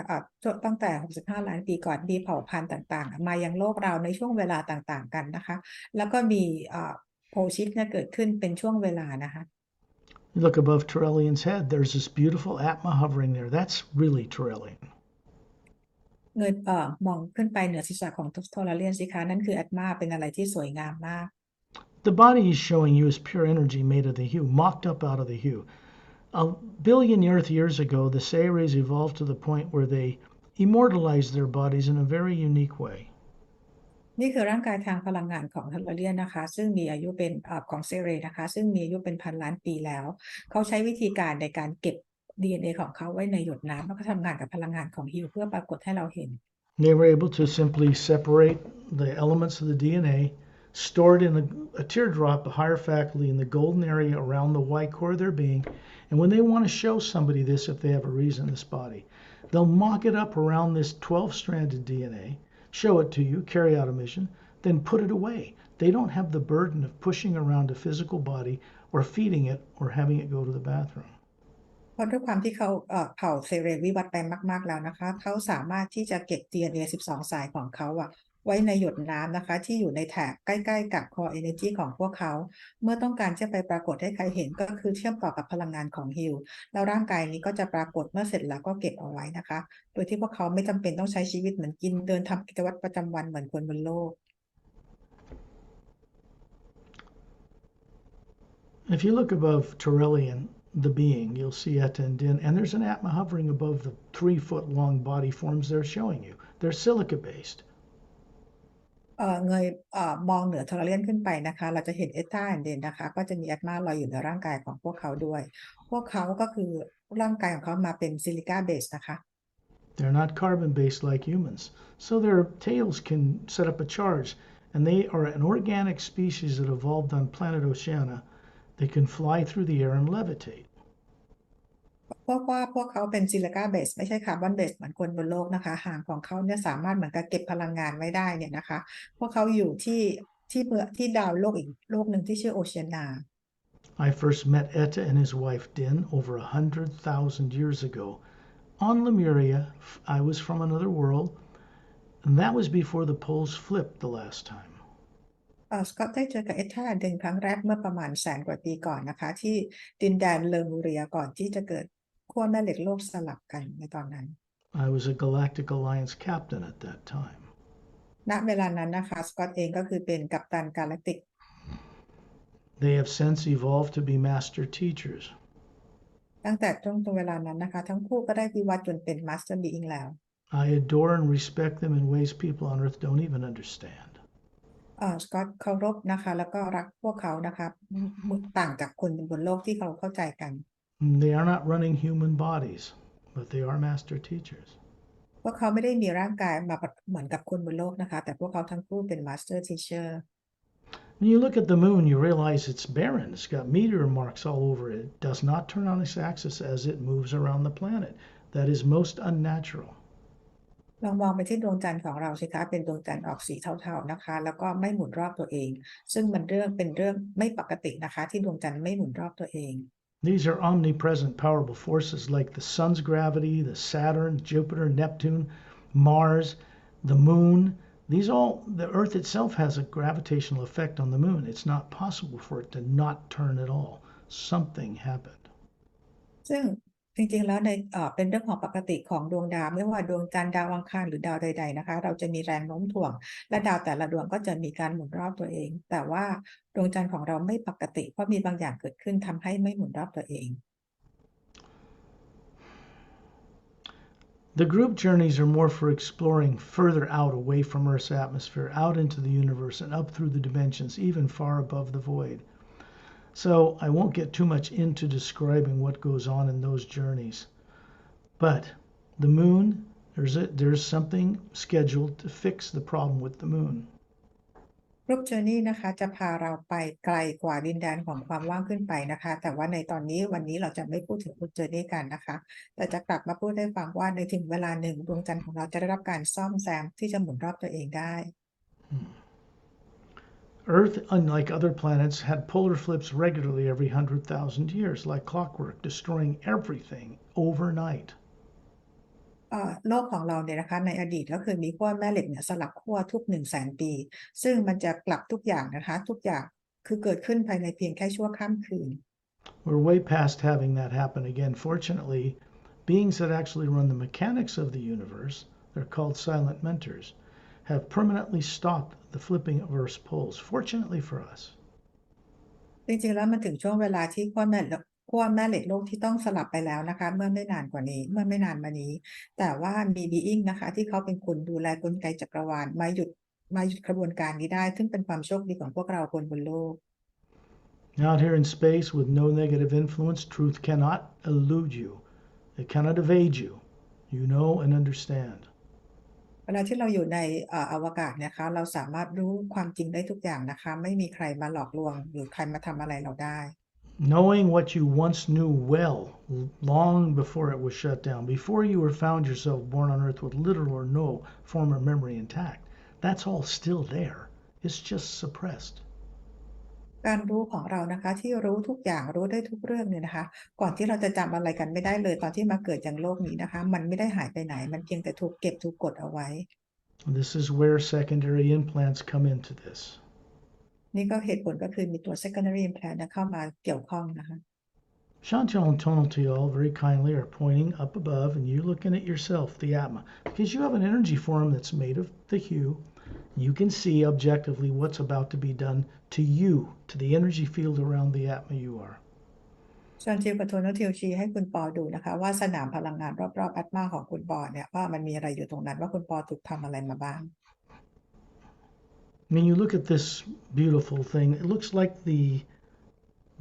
ตั้งแต่65 ล้านปีก่อนมีเผ่าพันธุ์ต่างๆมายังโลกเราในช่วงเวลาต่างๆกันนะคะแล้วก็มีโพชิฟต์เกิดขึ้นเป็นช่วงเวลานะคะ You look above Turelian's head, there's this beautiful Atma hovering there. That's really Turelian. มองขึ้นไปเหนือศีรษะของทอร์เรียนสิคะนั่นคือแอตมาเป็นอะไรที่สวยงามมาก The body he's showing you is pure energy made of the hue, mocked up out of the hue. A billion Earth years ago, the Say rays evolved to the point where they immortalized their bodies in a very unique way. นี่คือร่างกายทางพลังงานของทอร์เรียนนะคะซึ่งมีอายุเป็นของเซเรนะคะซึ่งมีอายุเป็น1,000 ล้านปีแล้วเขาใช้วิธีการในการเก็บ DNA ของเขาไว้ในหยดน้ำแล้วก็ทำงานกับพลังงานของฮิวเพื่อปรากฏให้เราเห็น They were able to simply separate the elements of the DNA, store it in a teardrop, a hierophacally in the golden area around the white core of their being, and when they want to show somebody this, if they have a reason in this body, they'll mock it up around this 12-stranded DNA. show it to you, carry out a mission, then put it away. They don't have the burden of pushing around a physical body or feeding it or having it go to the bathroom. เพราะด้วยความที่เขาเผ่าเซเรลวิวัฒน์ไปมากๆแล้วนะคะเขาสามารถที่จะเก็บ DNA 12 สายของเขาไว้ในหยดน้ำนะคะที่อยู่ในแถบใกล้ๆกับ Core Energy ของพวกเขาเมื่อต้องการจะไปปรากฏให้ใครเห็นก็คือเชื่อมต่อกับพลังงานของฮิลแล้วร่างกายนี้ก็จะปรากฏเมื่อเสร็จแล้วก็เก็บเอาไว้นะคะโดยที่พวกเขาไม่จำเป็นต้องใช้ชีวิตเหมือนกินเดินทำกิจวัตรประจำวันเหมือนคนบนโลก If you look above Turelian, the being, you'll see Etta and Din, and there's an Atma hovering above the 3-foot long body forms they're showing you. They're silica based. เงยมองเหนือทอร์เรียนขึ้นไปนะคะเราจะเห็นเอตตาแอนเดนนะคะก็จะมีแอตมาลอยอยู่ในร่างกายของพวกเขาด้วยพวกเขาก็คือร่างกายของเขามาเป็นซิลิกาเบสนะคะ They're not carbon based like humans, so their tails can set up a charge, and they are an organic species that evolved on planet Oceania. They can fly through the air and levitate. เพราะว่าพวกเขาเป็นซิลิกาเบสไม่ใช่คาร์บอนเบสเหมือนคนบนโลกนะคะหางของเขาเนี่ยสามารถเหมือนกับเก็บพลังงานไว้ได้เนี่ยนะคะพวกเขาอยู่ที่ดาวโลกอีกโลกหนึ่งที่ชื่อโอเชียนา I first met Etta and his wife Din over 100,000 years ago. On Lemuria, I was from another world, and that was before the poles flipped the last time. สกอตได้เจอกับเอธาเดนครั้งแรกเมื่อประมาณแสนกว่าปีก่อนนะคะที่ดินแดนเลอมูเรียก่อนที่จะเกิดขั้วแม่เหล็กโลกสลับกันในตอนนั้น I was a Galactic Alliance captain at that time. ณเวลานั้นนะคะสกอตเองก็คือเป็นกัปตันกาแล็กติก They have since evolved to be master teachers. ตั้งแต่ตรงเวลานั้นนะคะทั้งคู่ก็ได้วิวัฒน์จนเป็นมาสเตอร์บีอิงแล้ว I adore and respect them in ways people on Earth don't even understand. สกอตเคารพนะคะแล้วก็รักพวกเขานะคะต่างจากคนบนโลกที่เขาเข้าใจกัน They are not running human bodies, but they are master teachers. พวกเขาไม่ได้มีร่างกายมาเหมือนกับคนบนโลกนะคะแต่พวกเขาทั้งคู่เป็นมาสเตอร์ทีเชอร์ When you look at the moon, you realize it's barren. It's got meteor marks all over it. It does not turn on its axis as it moves around the planet. That is most unnatural. ลองมองไปที่ดวงจันทร์ของเราสิคะเป็นดวงจันทร์ออกสีเทาๆนะคะแล้วก็ไม่หมุนรอบตัวเองซึ่งมันเป็นเรื่องไม่ปกตินะคะที่ดวงจันทร์ไม่หมุนรอบตัวเอง These are omnipresent powerful forces like the sun's gravity, the Saturn, Jupiter, Neptune, Mars, the moon. The Earth itself has a gravitational effect on the moon. It's not possible for it to not turn at all. Something happened. ซึ่งจริงๆแล้วเป็นเรื่องของปกติของดวงดาวไม่ว่าดวงจันทร์ดาวอังคารหรือดาวใดๆนะคะเราจะมีแรงโน้มถ่วงและดาวแต่ละดวงก็จะมีการหมุนรอบตัวเองแต่ว่าดวงจันทร์ของเราไม่ปกติเพราะมีบางอย่างเกิดขึ้นทำให้ไม่หมุนรอบตัวเอง The group journeys are more for exploring further out away from Earth's atmosphere, out into the universe and up through the dimensions, even far above the void. So I won't get too much into describing what goes on in those journeys. But the moon, there's something scheduled to fix the problem with the moon. รูปเจอร์นี่นะคะจะพาเราไปไกลกว่าดินแดนของความว่างขึ้นไปนะคะแต่ว่าในตอนนี้วันนี้เราจะไม่พูดถึงรูปเจอร์นี่กันนะคะแต่จะกลับมาพูดให้ฟังว่าในถึงเวลาหนึ่งดวงจันทร์ของเราจะได้รับการซ่อมแซมที่จะหมุนรอบตัวเองได้ Earth, unlike other planets, had polar flips regularly every 100,000 years, like clockwork, destroying everything overnight. โลกของเราเนี่ยนะคะในอดีตก็คือมีขั้วแม่เหล็กเนี่ยสลับขั้วทุก100,000 ปีซึ่งมันจะกลับทุกอย่างนะคะทุกอย่างคือเกิดขึ้นภายในเพียงแค่ชั่วข้ามคืน We're way past having that happen again. Fortunately, beings that actually run the mechanics of the universe, they're called silent mentors, have permanently stopped the flipping of Earth's poles. Fortunately for us. จริงๆแล้วมันถึงช่วงเวลาที่ขั้วแม่เหล็กโลกที่ต้องสลับไปแล้วนะคะเมื่อไม่นานมานี้แต่ว่ามีบีอิงนะคะที่เขาเป็นคนดูแลกลไกจักรวาลมาหยุดกระบวนการนี้ได้ซึ่งเป็นความโชคดีของพวกเราคนบนโลก Out here in space with no negative influence, truth cannot elude you. It cannot evade you. You know and understand. เวลาที่เราอยู่ในอวกาศนะคะเราสามารถรู้ความจริงได้ทุกอย่างนะคะไม่มีใครมาหลอกลวงหรือใครมาทำอะไรเราได้ Knowing what you once knew well, long before it was shut down, before you found yourself born on Earth with little or no former memory intact, That's all still there. It's just suppressed. การรู้ของเรานะคะที่รู้ทุกอย่างรู้ได้ทุกเรื่องเนี่ยนะคะก่อนที่เราจะจำอะไรกันไม่ได้เลยตอนที่มาเกิดอย่างโลกนี้นะคะมันไม่ได้หายไปไหนมันเพียงแต่ถูกเก็บถูกกดเอาไว้ This is where secondary implants come into this. นี่ก็เหตุผลก็คือมีตัว secondary implant เข้ามาเกี่ยวข้องนะคะ Chantal and Tonal very kindly are pointing up above, and you're looking at yourself, the Atma, because you have an energy form that's made of the hue. You can see objectively what's about to be done to you, to the energy field around the Atma you are. ชวนทิวกับโทนทิวชี้ให้คุณปอดูนะคะว่าสนามพลังงานรอบๆอัตมาของคุณปอเนี่ยว่ามันมีอะไรอยู่ตรงนั้นว่าคุณปอถูกทำอะไรมาบ้าง When you look at this beautiful thing, it looks like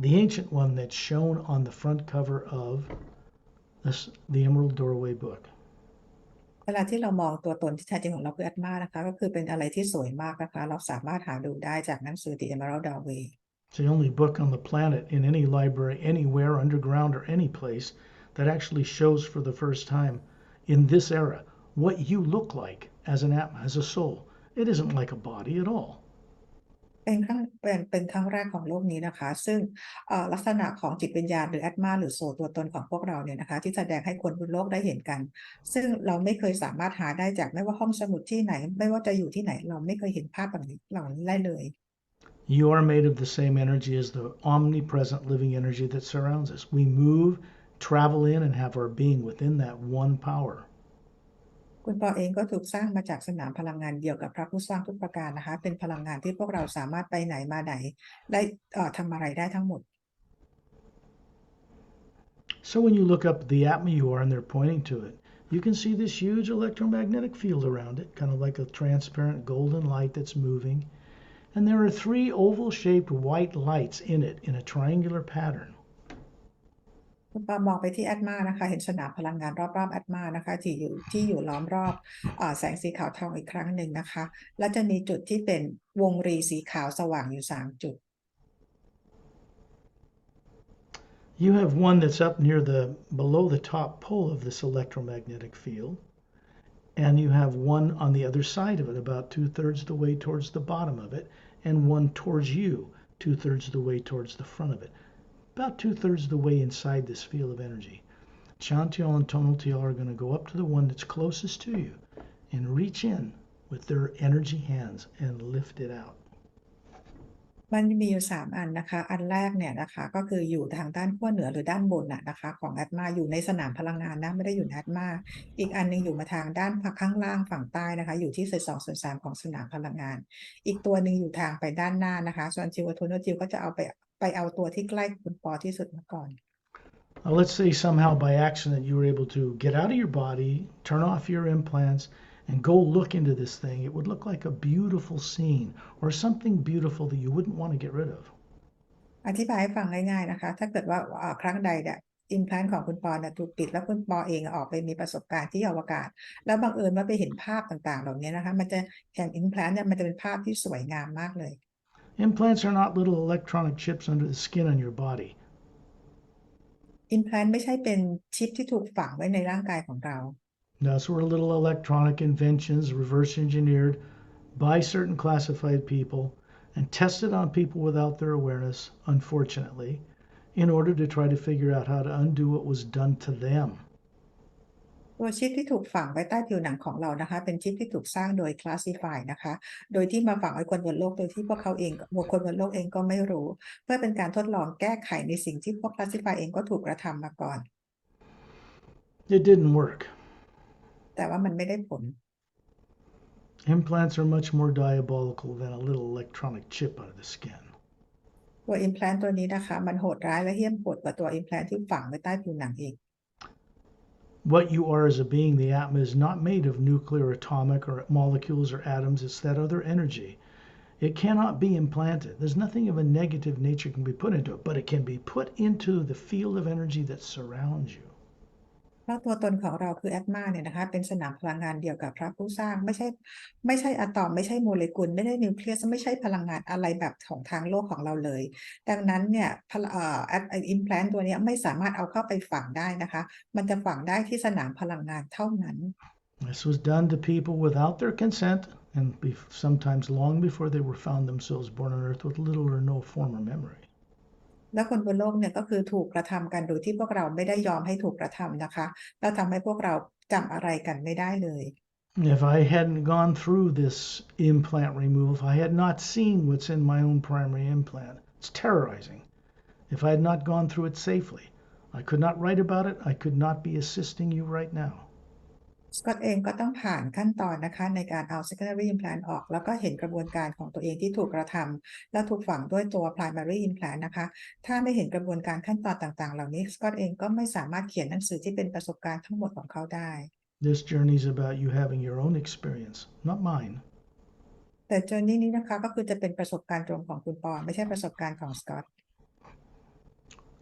the ancient one that's shown on the front cover of the Emerald Doorway book. เวลาที่เรามองตัวตนที่แท้จริงของเราคืออัตมานะคะก็คือเป็นอะไรที่สวยมากนะคะเราสามารถหาดูได้จากหนังสือ The Emerald Doorway It's the only book on the planet in any library, anywhere, underground, or any place that actually shows for the first time in this era what you look like as an Atma, as a soul. It isn't like a body at all. เป็นครั้งแรกของโลกนี้นะคะซึ่งลักษณะของจิตวิญญาณหรืออัตมาหรือโซลตัวตนของพวกเราเนี่ยนะคะที่แสดงให้คนบนโลกได้เห็นกันซึ่งเราไม่เคยสามารถหาได้จากไม่ว่าห้องสมุดที่ไหนไม่ว่าจะอยู่ที่ไหนเราไม่เคยเห็นภาพแบบนี้เหล่านี้ได้เลย You are made of the same energy as the omnipresent living energy that surrounds us. We move, travel in, and have our being within that one power. คุณปอเองก็ถูกสร้างมาจากสนามพลังงานเดียวกับพระผู้สร้างทุกประการนะคะเป็นพลังงานที่พวกเราสามารถไปไหนมาไหนได้ทำอะไรได้ทั้งหมด So when you look up the Atma you are and they're pointing to it, you can see this huge electromagnetic field around it, kind of like a transparent golden light that's moving. And there are 3 oval-shaped white lights in it in a triangular pattern. คุณปามองไปที่แอตมานะคะเห็นสนามพลังงานรอบๆแอตมานะคะที่อยู่ล้อมรอบแสงสีขาวทองอีกครั้งหนึ่งนะคะแล้วจะมีจุดที่เป็นวงรีสีขาวสว่างอยู่3จุด You have one that's up near below the top pole of this electromagnetic field, and you have one on the other side of it, about 2/3 the way towards the bottom of it, and one towards you, 2/3 the way towards the front of it, about 2/3 the way inside this field of energy. Chantiel and Tonaltiel are going to go up to the one that's closest to you and reach in with their energy hands and lift it out. มันมีอยู่3อันนะคะอันแรกเนี่ยนะคะก็คืออยู่ทางด้านขั้วเหนือหรือด้านบนนะคะของแอตมาอยู่ในสนามพลังงานนะไม่ได้อยู่ในแอตมาอีกอันนึงอยู่มาทางด้านข้างล่างฝั่งใต้นะคะอยู่ที่2/3ของสนามพลังงานอีกตัวหนึ่งอยู่ทางไปด้านหน้านะคะส่วนจิวกับโทนจิวก็จะเอาไปเอาตัวที่ใกล้คุณปอที่สุดมาก่อน Let's say somehow by accident you were able to get out of your body, turn off your implants, and go look into this thing. It would look like a beautiful scene or something beautiful that you wouldn't want to get rid of. อธิบายให้ฟังง่ายๆนะคะถ้าเกิดว่าครั้งใดเนี่ยอิมแพลนของคุณปอถูกปิดแล้วคุณปอเองออกไปมีประสบการณ์ที่อวกาศแล้วบังเอิญว่าไปเห็นภาพต่างๆเหล่านี้นะคะมันจะอย่างอิมแพลนเนี่ยมันจะเป็นภาพที่สวยงามมากเลย Implants are not little electronic chips under the skin on your body. อิมแพลนไม่ใช่เป็นชิปที่ถูกฝังไว้ในร่างกายของเรา No, so we're little electronic inventions reverse engineered by certain classified people and tested on people without their awareness, unfortunately, in order to try to figure out how to undo what was done to them. ตัวชิปที่ถูกฝังไว้ใต้ผิวหนังของเรานะคะเป็นชิปที่ถูกสร้างโดย classify นะคะโดยที่มาฝังไว้คนบนโลกโดยที่พวกเขาเองคนบนโลกเองก็ไม่รู้เพื่อเป็นการทดลองแก้ไขในสิ่งที่พวก classify เองก็ถูกกระทำมาก่อน It didn't work. แต่ว่ามันไม่ได้ผล Implants are much more diabolical than a little electronic chip under the skin. ตัว implant ตัวนี้นะคะมันโหดร้ายและเหี้ยมโหดกว่าตัว implant ที่ฝังไว้ใต้ผิวหนังอีก What you are as a being, the Atma, is not made of nuclear, atomic, or molecules or atoms. It's that other energy. It cannot be implanted. There's nothing of a negative nature can be put into it, but it can be put into the field of energy that surrounds you. เพราะตัวตนของเราคือแอตมาเนี่ยนะคะเป็นสนามพลังงานเดียวกับพระผู้สร้างไม่ใช่อะตอมไม่ใช่โมเลกุลไม่ได้นิวเคลียสไม่ใช่พลังงานอะไรแบบของทางโลกของเราเลยดังนั้นเนี่ยอิมแพลนตัวนี้ไม่สามารถเอาเข้าไปฝังได้นะคะมันจะฝังได้ที่สนามพลังงานเท่านั้น This was done to people without their consent and sometimes long before they were found themselves born on earth with little or no former memory. และคนบนโลกเนี่ยก็คือถูกกระทำกันโดยที่พวกเราไม่ได้ยอมให้ถูกกระทำนะคะแล้วทำให้พวกเราจำอะไรกันไม่ได้เลย If I hadn't gone through this implant removal, if I had not seen what's in my own primary implant, it's terrorizing. If I had not gone through it safely, I could not write about it. I could not be assisting you right now. สกอตเองก็ต้องผ่านขั้นตอนนะคะในการเอา secondary implant ออกแล้วก็เห็นกระบวนการของตัวเองที่ถูกกระทำและถูกฝังด้วยตัว primary implant นะคะถ้าไม่เห็นกระบวนการขั้นตอนต่างๆเหล่านี้สกอตเองก็ไม่สามารถเขียนหนังสือที่เป็นประสบการณ์ทั้งหมดของเขาได้ This journey is about you having your own experience, not mine. แต่ journey นี้นะคะก็คือจะเป็นประสบการณ์ตรงของคุณปอไม่ใช่ประสบการณ์ของสกอต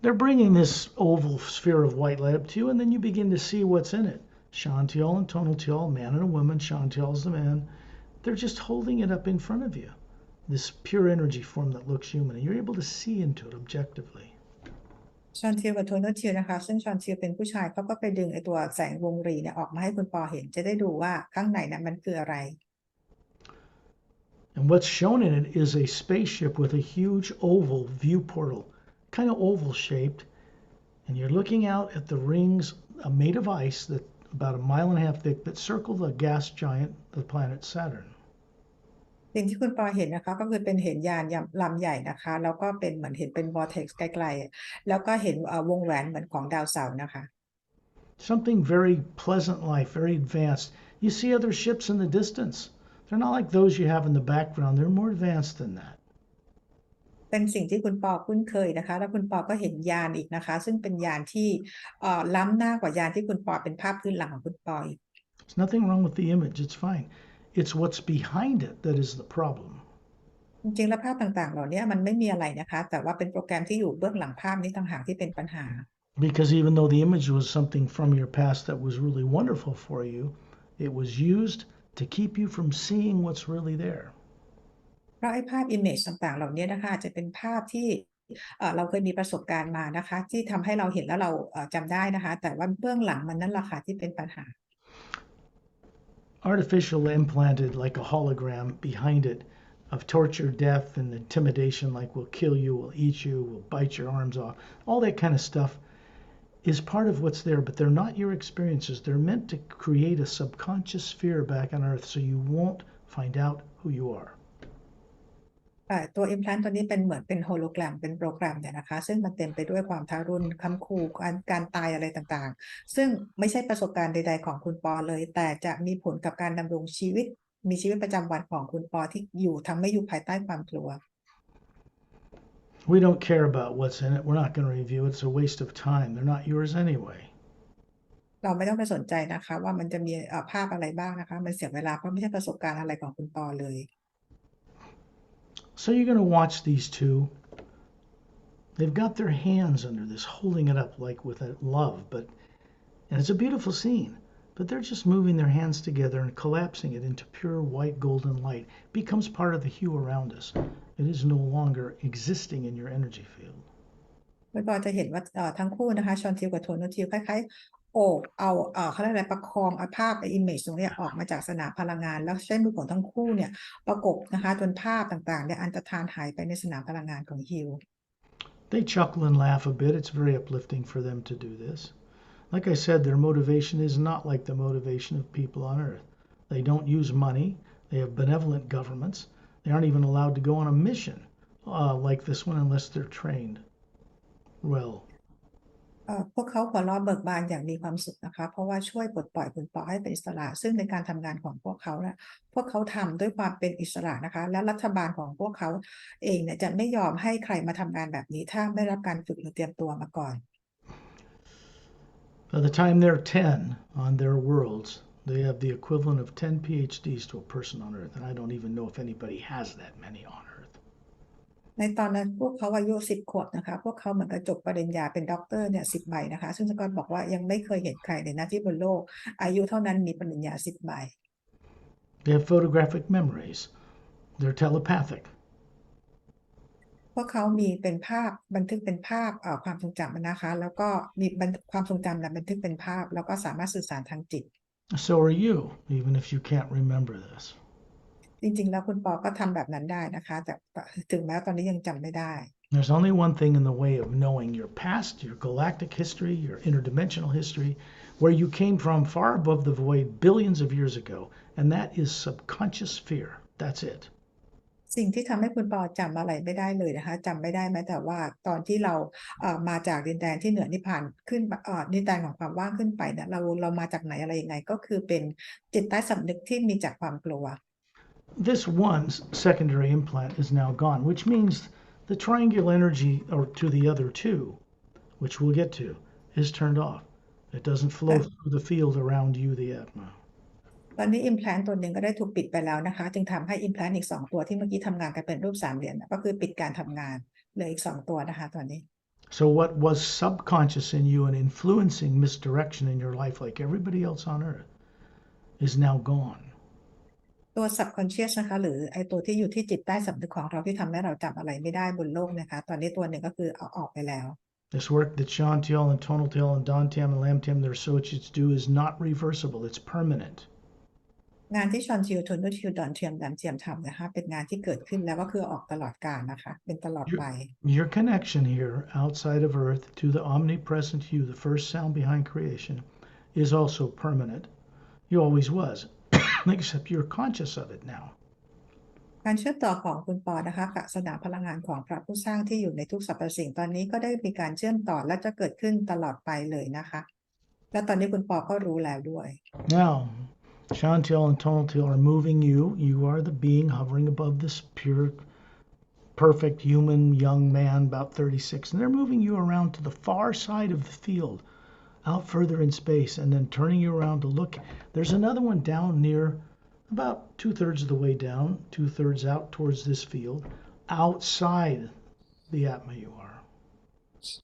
They're bringing this oval sphere of white light up to you, and then you begin to see what's in it. Shantial and Tonatial, man and a woman. Shantial is the man. They're just holding it up in front of you. This pure energy form that looks human, and you're able to see into it objectively. ชอนทิลกับโทนทิลนะคะซึ่งชอนทิลเป็นผู้ชายเขาก็ไปดึงไอตัวแสงวงรีเนี่ยออกมาให้คุณปอเห็นจะได้ดูว่าข้างในนั้นมันคืออะไร And what's shown in it is a spaceship with a huge oval view portal, kind of oval shaped. And you're looking out at the rings made of ice that about a mile and a half thick that circle the gas giant, the planet Saturn. สิ่งที่คุณปอเห็นนะคะก็คือเป็นเห็นยานลำใหญ่นะคะแล้วก็เป็นเหมือนเห็นเป็น vortex ไกลๆแล้วก็เห็นวงแหวนเหมือนของดาวเสาร์นะคะ Something very pleasant life, very advanced. You see other ships in the distance. They're not like those you have in the background. They're more advanced than that. เป็นสิ่งที่คุณปอคุ้นเคยนะคะแล้วคุณปอก็เห็นยานอีกนะคะซึ่งเป็นยานที่ล้ำหน้ากว่ายานที่คุณปอเป็นภาพพื้นหลังของคุณปออีก There's nothing wrong with the image. It's fine. It's what's behind it that is the problem. จริงๆแล้วภาพต่างๆเหล่านี้มันไม่มีอะไรนะคะแต่ว่าเป็นโปรแกรมที่อยู่เบื้องหลังภาพนี้ต่างหากที่เป็นปัญหา Because even though the image was something from your past that was really wonderful for you, it was used to keep you from seeing what's really there. เพราะไอ้ภาพ image ต่างๆเหล่านี้นะคะอาจจะเป็นภาพที่เราเคยมีประสบการณ์มานะคะที่ทำให้เราเห็นแล้วเราจำได้นะคะแต่ว่าเบื้องหลังมันนั่นแหละค่ะที่เป็นปัญหา Artificial implanted like a hologram behind it of torture, death, and intimidation, like we'll kill you, we'll eat you, we'll bite your arms off, all that kind of stuff is part of what's there, but they're not your experiences. They're meant to create a subconscious sphere back on Earth so you won't find out who you are. ตัว implant ตัวนี้เป็นเหมือนเป็นโฮโลแกรมเป็นโปรแกรมเนี่ยนะคะซึ่งมันเต็มไปด้วยความทารุณคำขู่การตายอะไรต่างๆซึ่งไม่ใช่ประสบการณ์ใดๆของคุณปอเลยแต่จะมีผลกับการดำรงชีวิตมีชีวิตประจำวันของคุณปอที่อยู่ทำให้อยู่ภายใต้ความกลัว We don't care about what's in it. We're not going to review it. It's a waste of time. They're not yours anyway. เราไม่ต้องไปสนใจนะคะว่ามันจะมีภาพอะไรบ้างนะคะมันเสียเวลาเพราะไม่ใช่ประสบการณ์อะไรของคุณปอเลย So you're going to watch these two. They've got their hands under this, holding it up like with a love, and it's a beautiful scene. But they're just moving their hands together and collapsing it into pure white golden light. It becomes part of the hue around us. It is no longer existing in your energy field. คุณปอจะเห็นว่าทั้งคู่นะคะชอนทิลกับโทนทิลคล้ายๆโอบเอาเขาเรียกอะไรประคองเอาภาพไอ้ image ตรงนี้ออกมาจากสนามพลังงานแล้วใช้มือของทั้งคู่เนี่ยประกบนะคะจนภาพต่างๆเนี่ยอันตรธานหายไปในสนามพลังงานของฮิล They chuckle and laugh a bit. It's very uplifting for them to do this. Like I said, their motivation is not like the motivation of people on Earth. They don't use money. They have benevolent governments. They aren't even allowed to go on a mission like this one unless they're trained well. พวกเขาหัวเราะเบิกบานอย่างมีความสุขนะคะเพราะว่าช่วยปลดปล่อยคุณปอให้เป็นอิสระซึ่งในการทำงานของพวกเขาเนี่ยพวกเขาทำด้วยความเป็นอิสระนะคะและรัฐบาลของพวกเขาเองเนี่ยจะไม่ยอมให้ใครมาทำงานแบบนี้ถ้าไม่รับการฝึกหรือเตรียมตัวมาก่อน By the time they're 10 on their worlds, they have the equivalent of 10 PhDs to a person on Earth, and I don't even know if anybody has that many on Earth. ในตอนนั้นพวกเขาอายุ10 ขวบนะคะพวกเขาเหมือนกับจบปริญญาเป็นด็อกเตอร์เนี่ย10 ใบนะคะซึ่งสกอตบอกว่ายังไม่เคยเห็นใครในหน้าที่บนโลกอายุเท่านั้นมีปริญญา10 ใบ They have photographic memories. They're telepathic. พวกเขามีเป็นภาพบันทึกเป็นภาพความทรงจำนะคะแล้วก็มีความทรงจำและบันทึกเป็นภาพแล้วก็สามารถสื่อสารทางจิต So are you, even if you can't remember this. จริงๆแล้วคุณปอก็ทำแบบนั้นได้นะคะแต่ถึงแม้ตอนนี้ยังจำไม่ได้ There's only one thing in the way of knowing your past, your galactic history, your interdimensional history, where you came from far above the void billions of years ago, and that is subconscious fear. That's it. สิ่งที่ทำให้คุณปอจำอะไรไม่ได้เลยนะคะจำไม่ได้แม้แต่ว่าตอนที่เรามาจากดินแดนที่เหนือนิพพานขึ้นดินแดนของความว่างขึ้นไปเนี่ยเรามาจากไหนอะไรยังไงก็คือเป็นจิตใต้สำนึกที่มีจากความกลัว This one secondary implant is now gone, which means the triangular energy or to the other two, which we'll get to, is turned off. It doesn't flow แต่ through the field around you, the Atma. ตอนนี้ implant ตัวหนึ่งก็ได้ถูกปิดไปแล้วนะคะจึงทำให้ implant อีก2ตัวที่เมื่อกี้ทำงานกันเป็นรูปสามเหลี่ยมก็คือปิดการทำงานเหลืออีก2ตัวนะคะตอนนี้ So what was subconscious in you and influencing misdirection in your life like everybody else on earth is now gone. ตัว subconscious นะคะหรือไอตัวที่อยู่ที่จิตใต้สำนึกของเราที่ทำให้เราจำอะไรไม่ได้บนโลกนะคะตอนนี้ตัวหนึ่งก็คือเอาออกไปแล้ว This work that Shantiel and Tonaltel and Dantiam and Lamtiam, their associates do is not reversible. It's permanent. งานที่ชอนชิวทุนด้วยชิวดอนเทียมดำเทียมทำนะคะเป็นงานที่เกิดขึ้นแล้วก็คือออกตลอดกาลนะคะเป็นตลอดไป Your connection here outside of Earth to the omnipresent you, the first sound behind creation, is also permanent. You always was, except you're conscious of it now. การเชื่อมต่อของคุณปอนะคะกับสนามพลังงานของพระผู้สร้างที่อยู่ในทุกสรรพสิ่งตอนนี้ก็ได้มีการเชื่อมต่อและจะเกิดขึ้นตลอดไปเลยนะคะและตอนนี้คุณปอก็รู้แล้วด้วย Now, Shantiel and Tonaltil are moving you. You are the being hovering above this pure, perfect human young man, about 36, and they're moving you around to the far side of the field, out further in space, and then turning you around to look. There's another one down near about 2/3 of the way down, 2/3 out towards this field, outside the Atma you are.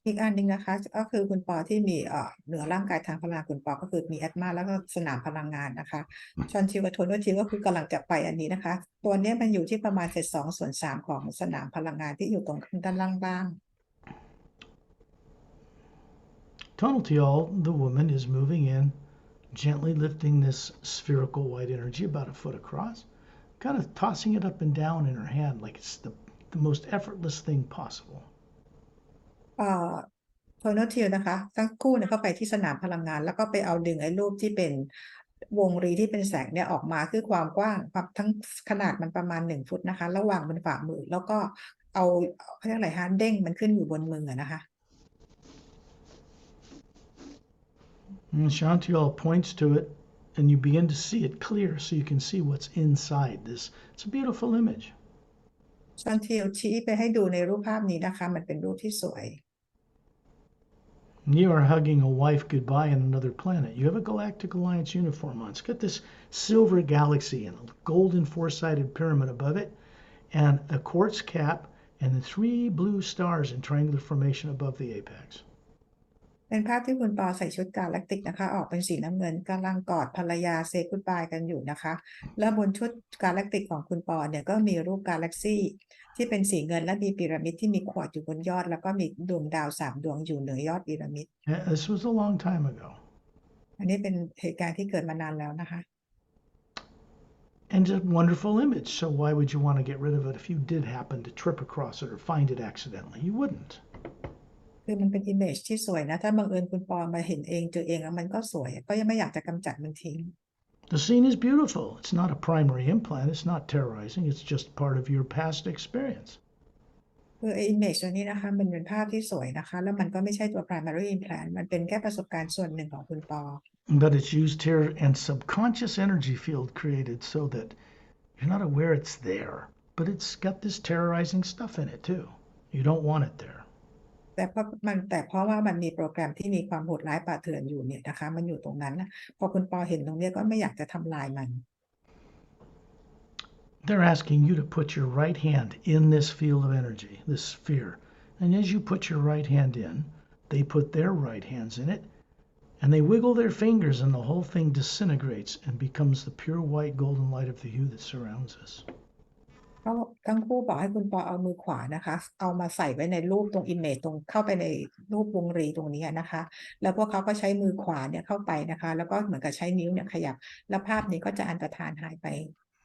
อีกอันหนึ่งนะคะก็คือคุณปอที่มีเหนือร่างกายทางพลังคุณปอก็คือมีแอตมาแล้วก็สนามพลังงานนะคะชอนชิวกับโทนวัชิวก็คือกำลังจะไปอันนี้นะคะตัวนี้มันอยู่ที่ประมาณ2/3 ของสนามพลังงานที่อยู่ตรงด้านล่าง Tonaltial, the woman, is moving in, gently lifting this spherical white energy about a foot across, kind of tossing it up and down in her hand like it's the most effortless thing possible. โทโนทิวนะคะทั้งคู่เนี่ยเข้าไปที่สนามพลังงานแล้วก็ไปเอาดึงไอ้รูปที่เป็นวงรีที่เป็นแสงเนี่ยออกมาคือความกว้างความทั้งขนาดมันประมาณ1 ฟุตนะคะระหว่างบนฝ่ามือแล้วก็เอาเขาเรียกอะไรฮะเด้งมันขึ้นอยู่บนมือนะคะ And Shantiel points to it, and you begin to see it clear so you can see what's inside this. It's a beautiful image. ชอนทิวชี้ไปให้ดูในรูปภาพนี้นะคะมันเป็นรูปที่สวย You are hugging a wife goodbye on another planet. You have a Galactic Alliance uniform on. It's got this silver galaxy and a golden four-sided pyramid above it, and a quartz cap, and the 3 blue stars in triangular formation above the apex. เป็นภาพที่คุณปอใส่ชุดกาแล็กติกนะคะออกเป็นสีน้ำเงินกำลังกอดภรรยาเซย์กู๊ดบายกันอยู่นะคะแล้วบนชุดกาแล็กติกของคุณปอเนี่ยก็มีรูปกาแล็กซี่ที่เป็นสีเงินและมีพีระมิดที่มีขวดอยู่บนยอดแล้วก็มีดวงดาว3 ดวงอยู่เหนือยอดพีระมิด This was a long time ago. อันนี้เป็นเหตุการณ์ที่เกิดมานานแล้วนะคะ And it's a wonderful image. So why would you want to get rid of it if you did happen to trip across it or find it accidentally? You wouldn't. คือมันเป็น image ที่สวยนะถ้าบังเอิญคุณปอมาเห็นเองเจอเองแล้วมันก็สวยก็ยังไม่อยากจะกำจัดมันทิ้ง The scene is beautiful. It's not a primary implant. It's not terrorizing. It's just part of your past experience. คือ image ตัวนี้นะคะมันเป็นภาพที่สวยนะคะแล้วมันก็ไม่ใช่ตัว primary implant มันเป็นแค่ประสบการณ์ส่วนหนึ่งของคุณปอ But it's used here and subconscious energy field created so that you're not aware it's there. But it's got this terrorizing stuff in it too. You don't want it there. แต่เพราะว่ามันมีโปรแกรมที่มีความโหดร้ายป่าเถื่อนอยู่เนี่ยนะคะมันอยู่ตรงนั้นนะพอคุณปอเห็นตรงนี้ก็ไม่อยากจะทำลายมัน They're asking you to put your right hand in this field of energy, this sphere. And as you put your right hand in, they put their right hands in it, and they wiggle their fingers, and the whole thing disintegrates and becomes the pure white golden light of the hue that surrounds us. เขาทั้งคู่บอกให้คุณปอเอามือขวานะคะเอามาใส่ไว้ในรูปตรง image ตรงเข้าไปในรูปวงรีตรงนี้นะคะแล้วพวกเขาก็ใช้มือขวาเนี่ยเข้าไปนะคะแล้วก็เหมือนกับใช้นิ้วเนี่ยขยับแล้วภาพนี้ก็จะอันตรธานหายไป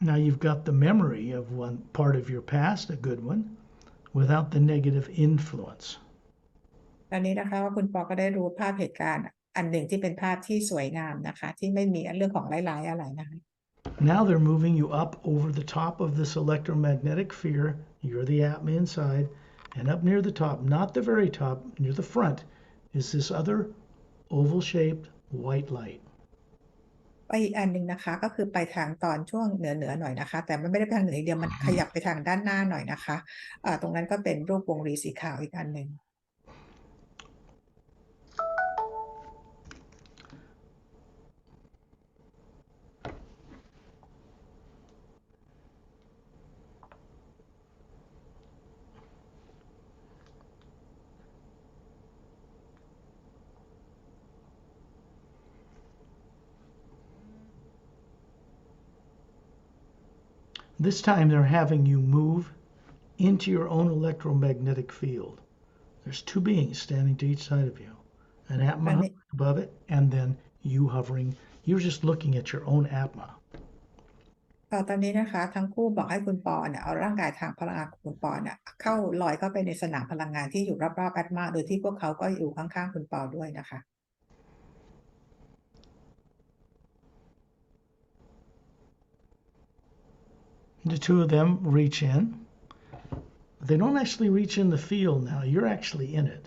Now you've got the memory of one part of your past, a good one, without the negative influence. ตอนนี้นะคะว่าคุณปอก็ได้รู้ภาพเหตุการณ์อันหนึ่งที่เป็นภาพที่สวยงามนะคะที่ไม่มีเรื่องของร้ายๆอะไรนะคะ Now they're moving you up over the top of this electromagnetic sphere. You're the atma inside. And up near the top, not the very top, near the front, is this other oval-shaped white light. ไปอีกอันหนึ่งนะคะก็คือไปทางตอนช่วงเหนือหน่อยนะคะแต่มันไม่ได้ไปทางเหนืออย่างเดียวมันขยับไปทางด้านหน้าหน่อยนะคะตรงนั้นก็เป็นรูปวงรีสีขาวอีกอันหนึ่ง This time they're having you move into your own electromagnetic field. There's two beings standing to each side of you, an atma above it, and then you hovering. You're just looking at your own atma. ตอนนี้นะคะทั้งคู่บอกให้คุณปอเนี่ยเอาร่างกายทางพลังงานของคุณปอเนี่ยเข้าลอยเข้าไปในสนามพลังงานที่อยู่รอบๆแอตมาโดยที่พวกเขาก็อยู่ข้างๆคุณปอด้วยนะคะ The two of them reach in. They don't actually reach in the field now. You're actually in it.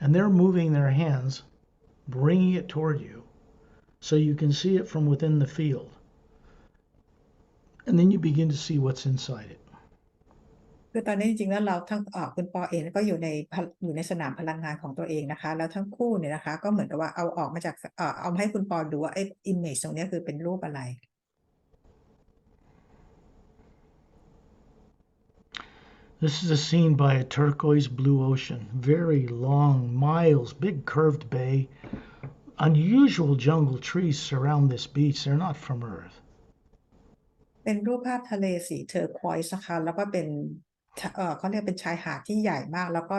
And they're moving their hands, bringing it toward you so you can see it from within the field. And then you begin to see what's inside it. คือตอนนี้จริงๆแล้วเราทั้งคุณปอเองก็อยู่ในสนามพลังงานของตัวเองนะคะแล้วทั้งคู่เนี่ยนะคะก็เหมือนกับว่าเอาออกมาจากเอาให้คุณปอดูว่าไอ้ image ตรงนี้คือเป็นรูปอะไร This is a scene by a turquoise blue ocean. Very long, miles, big curved bay. Unusual jungle trees surround this beach. They're not from Earth. เป็นรูปภาพทะเลสีเทอร์ควอยซ์นะคะแล้วก็เป็นเขาเรียกเป็นชายหาดที่ใหญ่มากแล้วก็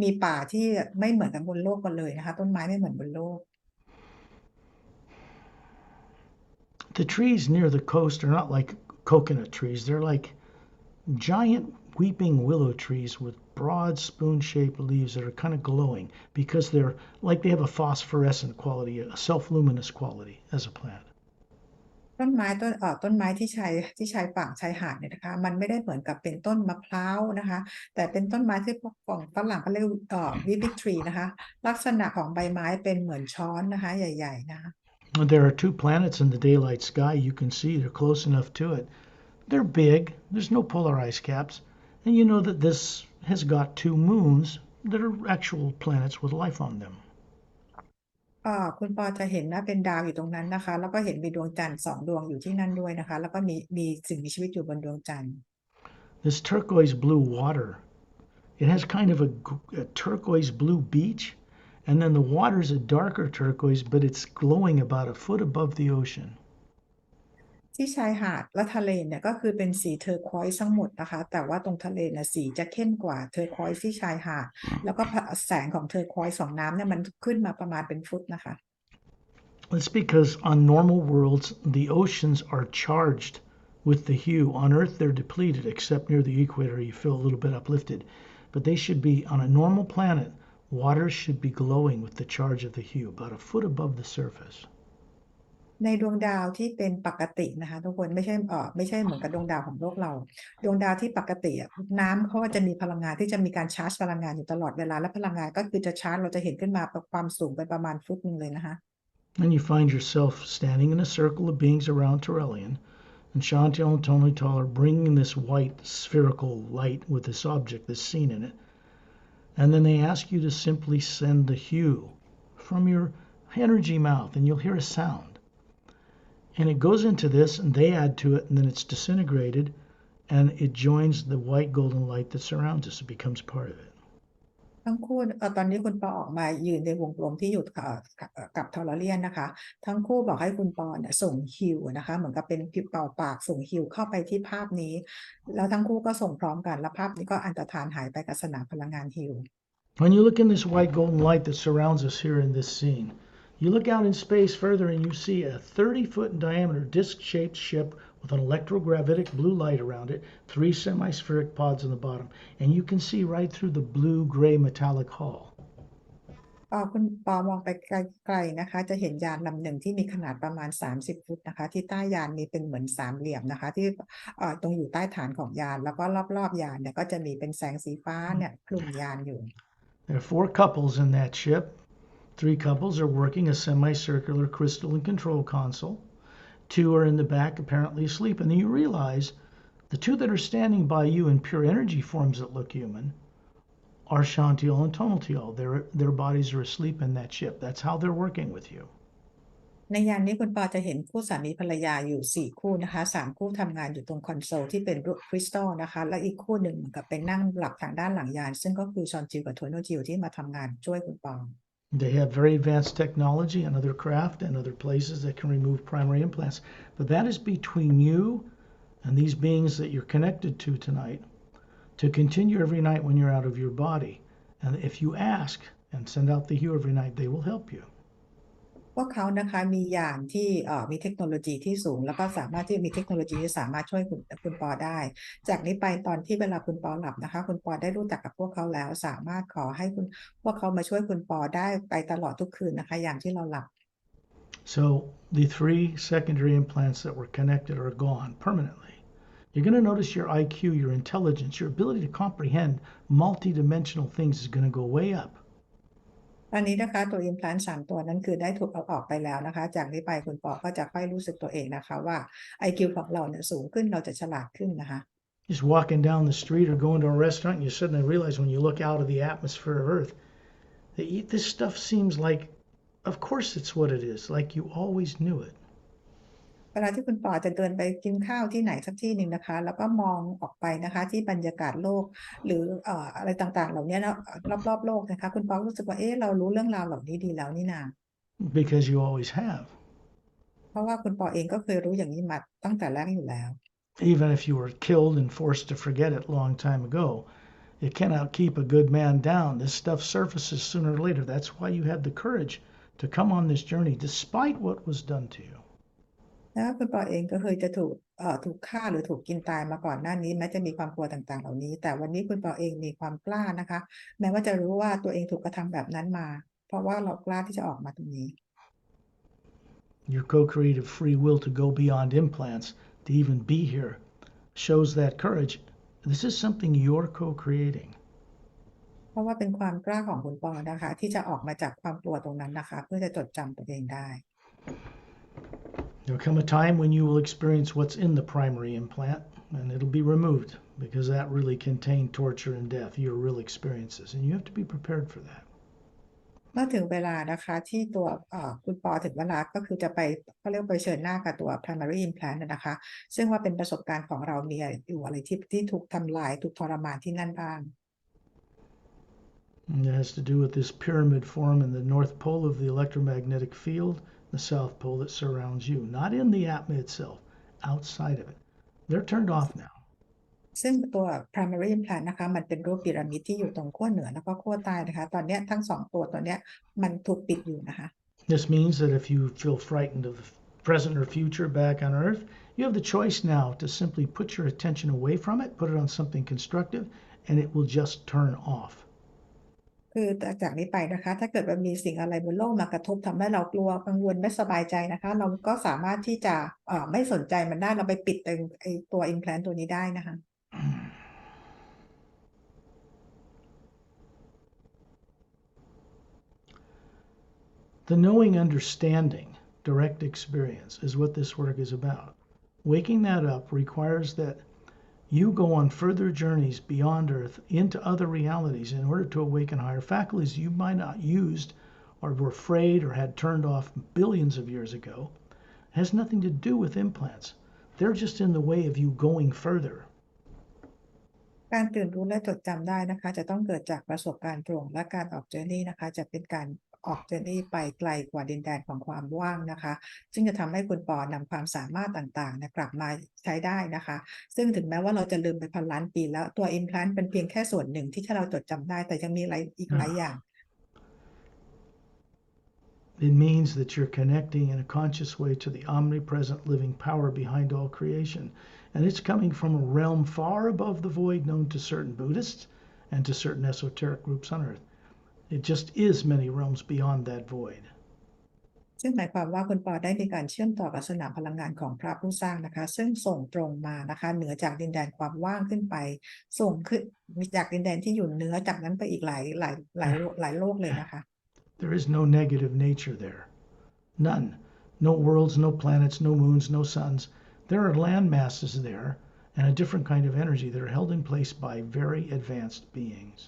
มีป่าที่ไม่เหมือนกันบนโลกกันเลยนะคะต้นไม้ไม่เหมือนบนโลก The trees near the coast are not like coconut trees. They're like giant weeping willow trees with broad spoon-shaped leaves that are kind of glowing because they're like they have a phosphorescent quality, a self-luminous quality as a plant. ต้นไม้ที่ชายฝั่งชายหาดเนี่ยนะคะมันไม่ได้เหมือนกับเป็นต้นมะพร้าวนะคะแต่เป็นต้นไม้ที่ของฝรั่งเขาเรียกweeping tree นะคะลักษณะของใบไม้เป็นเหมือนช้อนนะคะใหญ่ๆนะคะ There are two planets in the daylight sky. You can see they're close enough to it. They're big. There's no polar ice caps. And you know that this has got two moons that are actual planets with life on them. คุณปอจะเห็นนะเป็นดาวอยู่ตรงนั้นนะคะแล้วก็เห็นมีดวงจันทร์2 ดวงอยู่ที่นั่นด้วยนะคะแล้วก็มีสิ่งมีชีวิตอยู่บนดวงจันทร์ This turquoise blue water, it has kind of a turquoise blue beach, and then the water is a darker turquoise, but it's glowing about a foot above the ocean. ที่ชายหาดและทะเลเนี่ยก็คือเป็นสีเทอร์ควอยซ์ทั้งหมดนะคะแต่ว่าตรงทะเลเนี่ยสีจะเข้มกว่าเทอร์ควอยซ์ที่ชายหาดแล้วก็แสงของเทอร์ควอยซ์ของน้ำเนี่ยมันขึ้นมาประมาณเป็นฟุตนะคะ It's because on normal worlds the oceans are charged with the hue. On Earth they're depleted, except near the equator you feel a little bit uplifted. But they should be on a normal planet. Water should be glowing with the charge of the hue, about a foot above the surface. ในดวงดาวที่เป็นปกตินะคะทุกคนไม่ใช่เหมือนกับดวงดาวของโลกเราดวงดาวที่ปกติน้ำเขาจะมีพลังงานที่จะมีการชาร์จพลังงานอยู่ตลอดเวลาและพลังงานก็คือจะชาร์จเราจะเห็นขึ้นมาความสูงไปประมาณฟุตนึงเลยนะคะ And you find yourself standing in a circle of beings around Terrellian, and Chantal and Tony Tall are bringing this white spherical light with this object, this scene in it. And then they ask you to simply send the hue from your energy mouth, and you'll hear a sound. And it goes into this, and they add to it, and then it's disintegrated, and it joins the white golden light that surrounds us. It becomes part of it. ทั้งคู่ตอนนี้คุณปอออกมายืนในวงกลมที่อยู่กับทอร์เรียนนะคะทั้งคู่บอกให้คุณปอเนี่ยส่งฮิวนะคะเหมือนกับเป็นเป่าปากส่งฮิวเข้าไปที่ภาพนี้แล้วทั้งคู่ก็ส่งพร้อมกันแล้วภาพนี้ก็อันตรธานหายไปกับสนามพลังงานฮิว When you look in this white golden light that surrounds us here in this scene, you look out in space further and you see a 30-foot in diameter disc-shaped ship with an electrogravitic blue light around it, 3 semispheric pods on the bottom, and you can see right through the blue-gray metallic hull. คุณปอมองไปไกลๆนะคะจะเห็นยานลำหนึ่งที่มีขนาดประมาณ30ฟุตนะคะที่ใต้ยานมีเป็นเหมือนสามเหลี่ยมนะคะที่ตรงอยู่ใต้ฐานของยานแล้วก็รอบๆยานเนี่ยก็จะมีเป็นแสงสีฟ้าเนี่ยคลุมยานอยู่ There are 4 couples in that ship. 3 couples are working a semicircular crystal and control console. 2 are in the back apparently asleep, and then you realize the 2 that are standing by you in pure energy forms that look human are Shantiel and Tonaltiel. Their bodies are asleep in that ship. That's how they're working with you. ในยานนี้คุณปอจะเห็นคู่สามีภรรยาอยู่4คู่นะคะ3คู่ทำงานอยู่ตรงคอนโซลที่เป็นรูปคริสตัลนะคะและอีกคู่หนึ่งเหมือนกับเป็นนั่งหลับทางด้านหลังยานซึ่งก็คือชอนจิลกับโทโนจิลที่มาทำงานช่วยคุณปอ They have very advanced technology and other craft and other places that can remove primary implants. But that is between you and these beings that you're connected to tonight to continue every night when you're out of your body. And if you ask and send out the hue every night, they will help you. พวกเขานะคะมียานที่มีเทคโนโลยีที่สูงแล้วก็สามารถที่มีเทคโนโลยีที่สามารถช่วยคุณปอได้จากนี้ไปตอนที่เวลาคุณปอหลับนะคะคุณปอได้รู้จักกับพวกเขาแล้วสามารถขอให้พวกเขามาช่วยคุณปอได้ไปตลอดทุกคืนนะคะอย่างที่เราหลับ So the 3 secondary implants that were connected are gone permanently. You're going to notice your IQ, your intelligence, your ability to comprehend multidimensional things is going to go way up. ตอนนี้นะคะตัว implant 3 ตัวนั้นคือได้ถูกเอาออกไปแล้วนะคะจากนี้ไปคุณปอก็จะค่อยรู้สึกตัวเองนะคะว่า IQ ของเราเนี่ยสูงขึ้นเราจะฉลาดขึ้นนะคะ Just walking down the street or going to a restaurant, and you suddenly realize when you look out of the atmosphere of Earth that this stuff seems like, of course it's what it is, like you always knew it. เวลาที่คุณปอจะเดินไปกินข้าวที่ไหนสักที่หนึ่งนะคะแล้วก็มองออกไปนะคะที่บรรยากาศโลกหรืออะไรต่างๆเหล่านี้นะรอบๆโลกนะคะคุณปอรู้สึกว่าเรารู้เรื่องราวเหล่านี้ดีแล้วนี่นา Because you always have. เพราะว่าคุณปอเองก็เคยรู้อย่างนี้มาตั้งแต่แรกอยู่แล้ว Even if you were killed and forced to forget it a long time ago, it cannot keep a good man down. This stuff surfaces sooner or later. That's why you had the courage to come on this journey despite what was done to you. แล้วคุณปอเองก็เคยจะถูกฆ่าหรือถูกกินตายมาก่อนหน้านี้แม้จะมีความกลัวต่างๆเหล่านี้แต่วันนี้คุณปอเองมีความกล้านะคะแม้ว่าจะรู้ว่าตัวเองถูกกระทำแบบนั้นมาเพราะว่าเรากล้าที่จะออกมาตรงนี้ Your co-creative free will to go beyond implants to even be here shows that courage. This is something you're co-creating. เพราะว่าเป็นความกล้าของคุณปอนะคะที่จะออกมาจากความกลัวตรงนั้นนะคะเพื่อจะจดจำตัวเองได้ There'll come a time when you will experience what's in the primary implant and it'll be removed because that really contained torture and death, your real experiences, and you have to be prepared for that. เมื่อถึงเวลานะคะที่ตัวคุณปอถึงเวลาก็คือจะไปเขาเรียกไปเผชิญหน้ากับตัว primary implant นะคะซึ่งว่าเป็นประสบการณ์ของเรามีอยู่อะไรที่ถูกทำลายถูกทรมานที่นั่นบ้าง And it has to do with this pyramid form in the north pole of the electromagnetic field, the south pole that surrounds you, not in the atma itself, outside of it. They're turned off now. ซึ่งตัว primary implant นะคะมันเป็นรูปพีระมิดที่อยู่ตรงขั้วเหนือแล้วก็ขั้วใต้นะคะตอนนี้ทั้ง2ตัวเนี้ยมันถูกปิดอยู่นะคะ This means that if you feel frightened of the present or future back on Earth, you have the choice now to simply put your attention away from it, put it on something constructive, and it will just turn off. คือจากนี้ไปนะคะถ้าเกิดว่ามีสิ่งอะไรบนโลกมากระทบทำให้เรากลัวกังวลไม่สบายใจนะคะเราก็สามารถที่จะไม่สนใจมันได้เราไปปิดตัว implant ตัวนี้ได้นะคะ The knowing understanding, direct experience, is what this work is about. Waking that up requires that you go on further journeys beyond Earth into other realities in order to awaken higher faculties you might not used or were afraid or had turned off billions of years ago. It has nothing to do with implants. They're just in the way of you going further. การตื่นรู้และจดจำได้นะคะจะต้องเกิดจากประสบการณ์ตรงและการออกเจอร์นี่นะคะจะเป็นการออกเจอร์นี่ไปไกลกว่าดินแดนของความว่างนะคะซึ่งจะทำให้คุณปอนำความสามารถต่างๆกลับมาใช้ได้นะคะซึ่งถึงแม้ว่าเราจะลืมไปพันล้านปีแล้วตัว implant เป็นเพียงแค่ส่วนหนึ่งที่เราจดจำได้แต่ยังมีอีกหลายอย่าง It means that you're connecting in a conscious way to the omnipresent living power behind all creation. And it's coming from a realm far above the void known to certain Buddhists and to certain esoteric groups on earth. It just is many realms beyond that void. ซึ่งหมายความว่าคุณปอได้มีการเชื่อมต่อกับสนามพลังงานของพระผู้สร้างนะคะซึ่งส่งตรงมานะคะเหนือจากดินแดนความว่างขึ้นไปส่งขึ้นจากดินแดนที่อยู่เหนือจากนั้นไปอีกหลายโลกเลยนะคะ There is no negative nature there. None. No worlds, no planets, no moons, no suns. There are land masses there and a different kind of energy that are held in place by very advanced beings.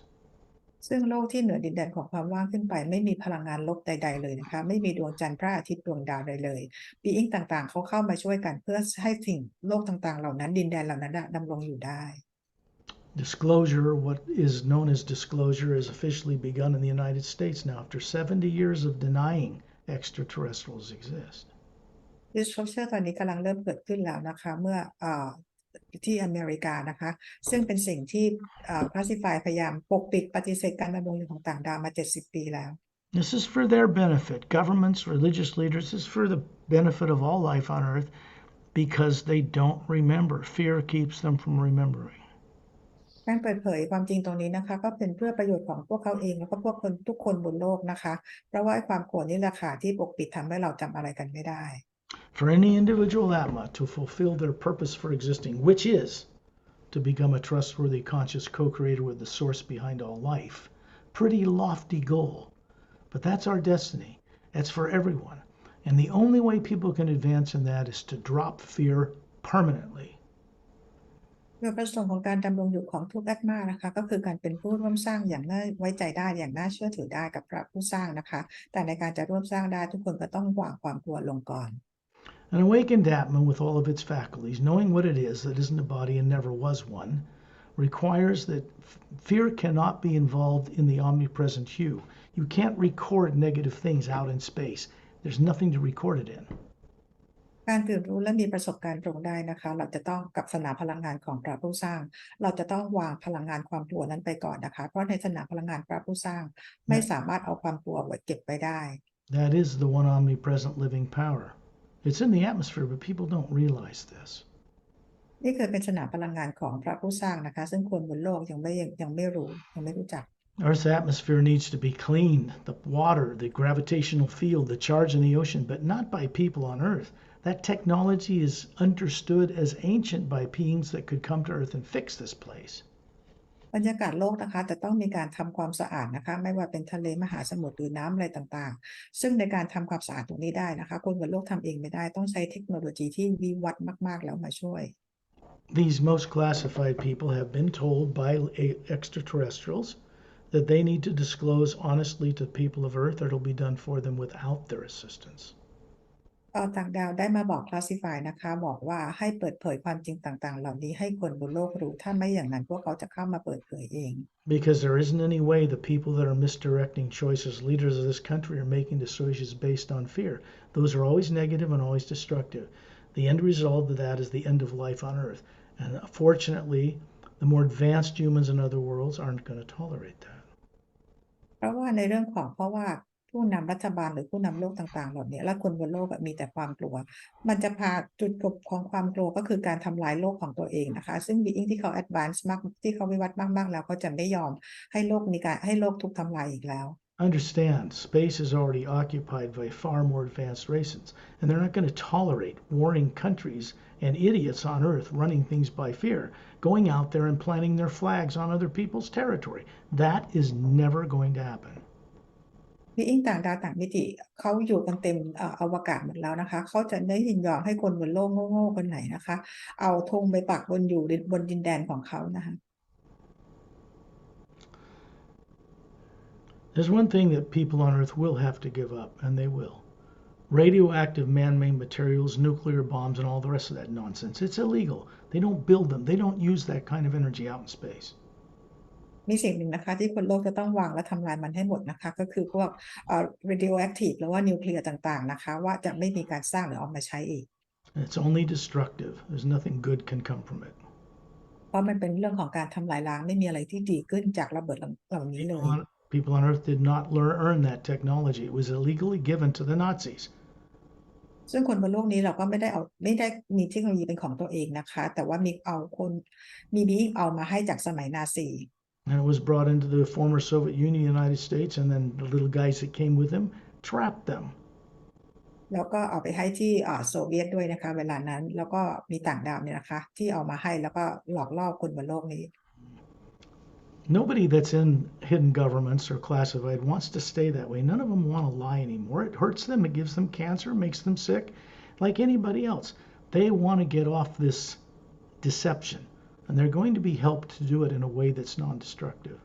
ซึ่งโลกที่เหนือดินแดนของความว่างขึ้นไปไม่มีพลังงานลบใดๆเลยนะคะไม่มีดวงจันทร์พระอาทิตย์ดวงดาวใดเลยปีอิงต่างๆเขาเข้ามาช่วยกันเพื่อให้สิ่งโลกต่างๆเหล่านั้นดินแดนเหล่านั้นดำรงอยู่ได้ Disclosure, what is known as disclosure, has officially begun in the United States now after 70 years of denying extraterrestrials exist. disclosure ตอนนี้กำลังเริ่มเกิดขึ้นแล้วนะคะเมื่อที่อเมริกานะคะซึ่งเป็นสิ่งที่classify พยายามปกปิดปฏิเสธการดำรงอยู่ของต่างดาวมา70 ปีแล้ว This is for their benefit. Governments, religious leaders, this is for the benefit of all life on earth because they don't remember. Fear keeps them from remembering. การเปิดเผยความจริงตรงนี้นะคะก็เป็นเพื่อประโยชน์ของพวกเขาเองแล้วก็พวกคนทุกคนบนโลกนะคะเพราะว่าความโกรธนี่แหละค่ะที่ปกปิดทำให้เราจำอะไรกันไม่ได้ For any individual Atma to fulfill their purpose for existing, which is to become a trustworthy, conscious co-creator with the source behind all life. Pretty lofty goal, but that's our destiny. That's for everyone. And the only way people can advance in that is to drop fear permanently. โดยประสงค์ของการดำรงอยู่ของทุกแอดมานะคะก็คือการเป็นผู้ร่วมสร้างอย่างน่าไว้ใจได้อย่างน่าเชื่อถือได้กับพระผู้สร้างนะคะแต่ในการจะร่วมสร้างได้ทุกคนก็ต้องวางความกลัวลงก่อน An awakened Atma with all of its faculties, knowing what it is that isn't a body and never was one, requires that fear cannot be involved in the omnipresent you. You can't record negative things out in space. There's nothing to record it in. การตื่นรู้และมีประสบการณ์ตรงได้นะคะเราจะต้องกับสนามพลังงานของพระผู้สร้างเราจะต้องวางพลังงานความกลัวนั้นไปก่อนนะคะเพราะในสนามพลังงานพระผู้สร้างไม่สามารถเอาความกลัวไว้เก็บไปได้ That is the one omnipresent living power. It's in the atmosphere, but people don't realize this. นี่คือเป็นสนามพลังงานของพระผู้สร้างนะคะซึ่งคนบนโลกยังไม่รู้จัก Earth's atmosphere needs to be cleaned. The water, the gravitational field, the charge in the ocean, but not by people on Earth. That technology is understood as ancient by beings that could come to Earth and fix this place. บรรยากาศโลกนะคะจะต้องมีการทำความสะอาดนะคะไม่ว่าเป็นทะเลมหาสมุทรหรือน้ำอะไรต่างๆซึ่งในการทำความสะอาดตรงนี้ได้นะคะคนบนโลกทำเองไม่ได้ต้องใช้เทคโนโลยีที่วิวัฒน์มากๆแล้วมาช่วย These most classified people have been told by extraterrestrials that they need to disclose honestly to the people of Earth or it'll be done for them without their assistance. ต่างดาวได้มาบอก classify นะคะบอกว่าให้เปิดเผยความจริงต่างๆเหล่านี้ให้คนบนโลกรู้ถ้าไม่อย่างนั้นพวกเขาจะเข้ามาเปิดเผยเอง Because there isn't any way the people that are misdirecting choices, leaders of this country, are making decisions based on fear. Those are always negative and always destructive. The end result of that is the end of life on Earth. And fortunately, the more advanced humans in other worlds aren't going to tolerate that. เพราะว่าในเรื่องของเพราะว่าผู้นำรัฐบาลหรือผู้นำโลกต่างๆเหล่านี้และคนบนโลกมีแต่ความกลัวมันจะพาจุดจบของความกลัวก็คือการทำลายโลกของตัวเองนะคะซึ่ง being ที่เขา advance มากที่เขาวิวัฒน์มากๆแล้วเขาจะไม่ยอมให้โลกถูกทำลายอีกแล้ว Understand, space is already occupied by far more advanced races, and they're not going to tolerate warring countries and idiots on Earth running things by fear, going out there and planting their flags on other people's territory. That is never going to happen. being ต่างดาวต่างมิติเขาอยู่กันเต็มอวกาศหมดแล้วนะคะเขาจะได้ยินยอมให้คนบนโลกโง่ๆคนไหนนะคะเอาธงไปปักบนดินแดนของเขานะคะ There's one thing that people on Earth will have to give up, and they will. Radioactive man-made materials, nuclear bombs, and all the rest of that nonsense. It's illegal. They don't build them. They don't use that kind of energy out in space. มีสิ่งหนึ่งนะคะที่คนโลกจะต้องวางและทำลายมันให้หมดนะคะก็คือพวกradioactive หรือว่านิวเคลียร์ต่างๆนะคะว่าจะไม่มีการสร้างหรือเอามาใช้อีก It's only destructive. There's nothing good can come from it. เพราะมันเป็นเรื่องของการทำลายล้างไม่มีอะไรที่ดีขึ้นจากระเบิดเหล่านี้เลย People on Earth did not earn that technology. It was illegally given to the Nazis. ซึ่งคนบนโลกนี้เราก็ไม่ได้มีเทคโนโลยีเป็นของตัวเองนะคะแต่ว่ามีบีเอามาให้จากสมัยนาซี And it was brought into the former Soviet Union, United States, and then the little guys that came with him trapped them. แล้วก็เอาไปให้ที่โซเวียตด้วยนะคะเวลานั้นแล้วก็มีต่างดาวเนี่ยนะคะที่เอามาให้แล้วก็หลอกล่อคนบนโลกนี้ Nobody that's in hidden governments or classified wants to stay that way. None of them want to lie anymore. It hurts them. It gives them cancer, makes them sick, like anybody else. They want to get off this deception, and they're going to be helped to do it in a way that's non-destructive.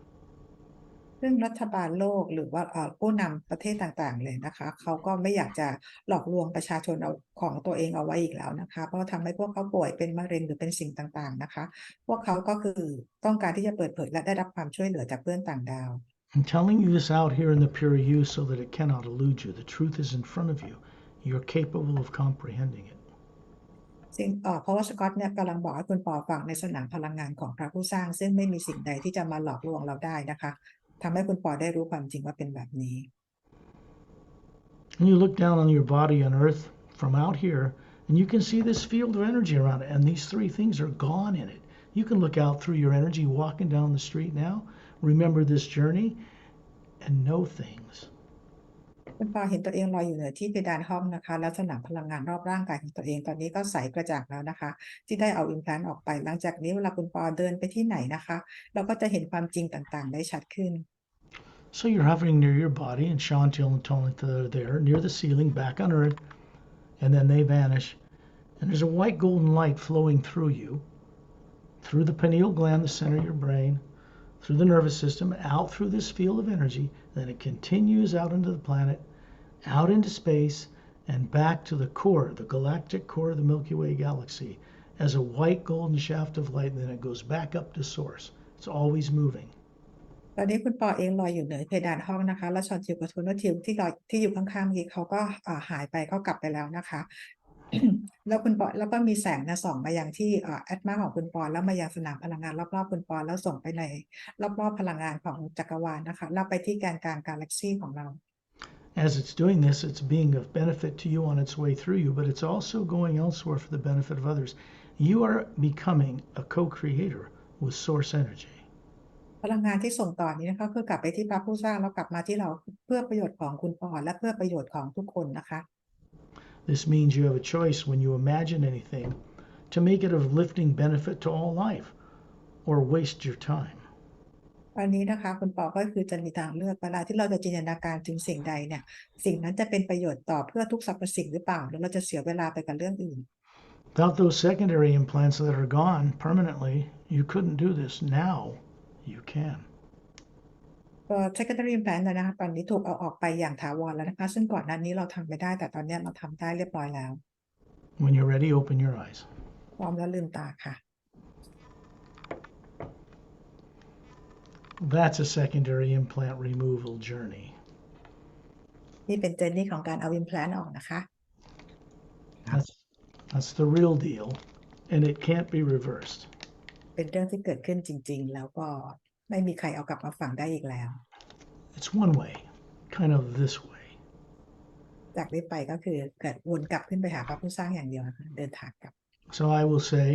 ซึ่งรัฐบาลโลกหรือว่าผู้นำประเทศต่างๆเลยนะคะเขาก็ไม่อยากจะหลอกลวงประชาชนเอาของตัวเองเอาไว้อีกแล้วนะคะเพราะทำให้พวกเขาป่วยเป็นมะเร็งหรือเป็นสิ่งต่างๆนะคะพวกเขาก็คือต้องการที่จะเปิดเผยและได้รับความช่วยเหลือจากเพื่อนต่างดาว I'm telling you this out here in the pure you so that it cannot elude you. The truth is in front of you. You're capable of comprehending it. เพราะว่าสกอตเนี่ยกำลังบอกให้คุณปอฟังในสนามพลังงานของพระผู้สร้างซึ่งไม่มีสิ่งใดที่จะมาหลอกลวงเราได้นะคะทำให้คุณปอได้รู้ความจริงว่าเป็นแบบนี้ And you look down on your body on Earth from out here, and you can see this field of energy around it, and these three things are gone in it. You can look out through your energy walking down the street now, remember this journey, and know things. คุณปอเห็นตัวเองลอยอยู่เหนือที่เพดานห้องนะคะแล้วสนามพลังงานรอบร่างกายของตัวเองตอนนี้ก็ใสกระจ่างแล้วนะคะที่ได้เอาอิมแพลนต์ออกไปหลังจากนี้เวลาคุณปอเดินไปที่ไหนนะคะเราก็จะเห็นความจริงต่างๆได้ชัดขึ้น So you're hovering near your body, and Chantil and Tony are there near the ceiling back on Earth, and then they vanish, and there's a white golden light flowing through you, through the pineal gland, the center of your brain, through the nervous system, out through this field of energy, then it continues out into the planet, out into space, and back to the core, the galactic core of the Milky Way galaxy, as a white golden shaft of light, and then it goes back up to source. It's always moving. ตอนนี้คุณปอเองลอยอยู่เหนือเพดานห้องนะคะแล้วชอนทิวกับโทโนทิวที่อยู่ข้างๆเมื่อกี้เขาก็หายไปเขากลับไปแล้วนะคะ แล้วคุณปอแล้วก็มีแสงส่องมายังที่แอตมาของคุณปอแล้วมายังสนามพลังงานรอบๆคุณปอแล้วส่งไปในรอบๆพลังงานของจักรวาลนะคะแล้วไปที่แกนกลางกาแล็กซี่ของเรา As it's doing this, it's being of benefit to you on its way through you, but it's also going elsewhere for the benefit of others. You are becoming a co-creator with source energy. พลังงานที่ส่งต่อนี้นะคะคือกลับไปที่พระผู้สร้างแล้วกลับมาที่เราเพื่อประโยชน์ของคุณปอและเพื่อประโยชน์ของทุกคนนะคะ This means you have a choice when you imagine anything to make it of lifting benefit to all life or waste your time. วันนี้นะคะคุณปอก็คือจะมีทางเลือกเวลาที่เราจะจินตนาการถึงสิ่งใดเนี่ยสิ่งนั้นจะเป็นประโยชน์ต่อเพื่อทุกสรรพสิ่งหรือเปล่าหรือเราจะเสียเวลาไปกับเรื่องอื่น Without those secondary implants that are gone permanently, you couldn't do this. Now you can. secondary implant นะคะตอนนี้ถูกเอาออกไปอย่างถาวรแล้วนะคะซึ่งก่อนหน้านี้เราทำไม่ได้แต่ตอนนี้เราทำได้เรียบร้อยแล้ว When you're ready, open your eyes. พร้อมแล้วลืมตาค่ะ That's a secondary implant removal journey. นี่เป็นเจอร์นี่ของการเอา implant ออกนะคะ That's the real deal, and it can't be reversed. เป็นเรื่องที่เกิดขึ้นจริงๆแล้วก็ไม่มีใครเอากลับมาฝังได้อีกแล้ว It's one way, kind of this way. จากนี้ไปก็คือเกิดวนกลับขึ้นไปหาพระผู้สร้างอย่างเดียวนะคะเดินทางกลับ So I will say,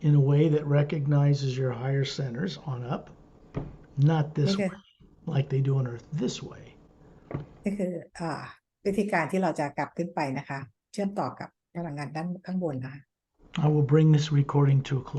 in a way that recognizes your higher centers on up, not this way, like they do on Earth, this way. นี่คือวิธีการที่เราจะกลับขึ้นไปนะคะเชื่อมต่อกับพลังงานด้านข้างบนนะคะ I will bring this recording to a close.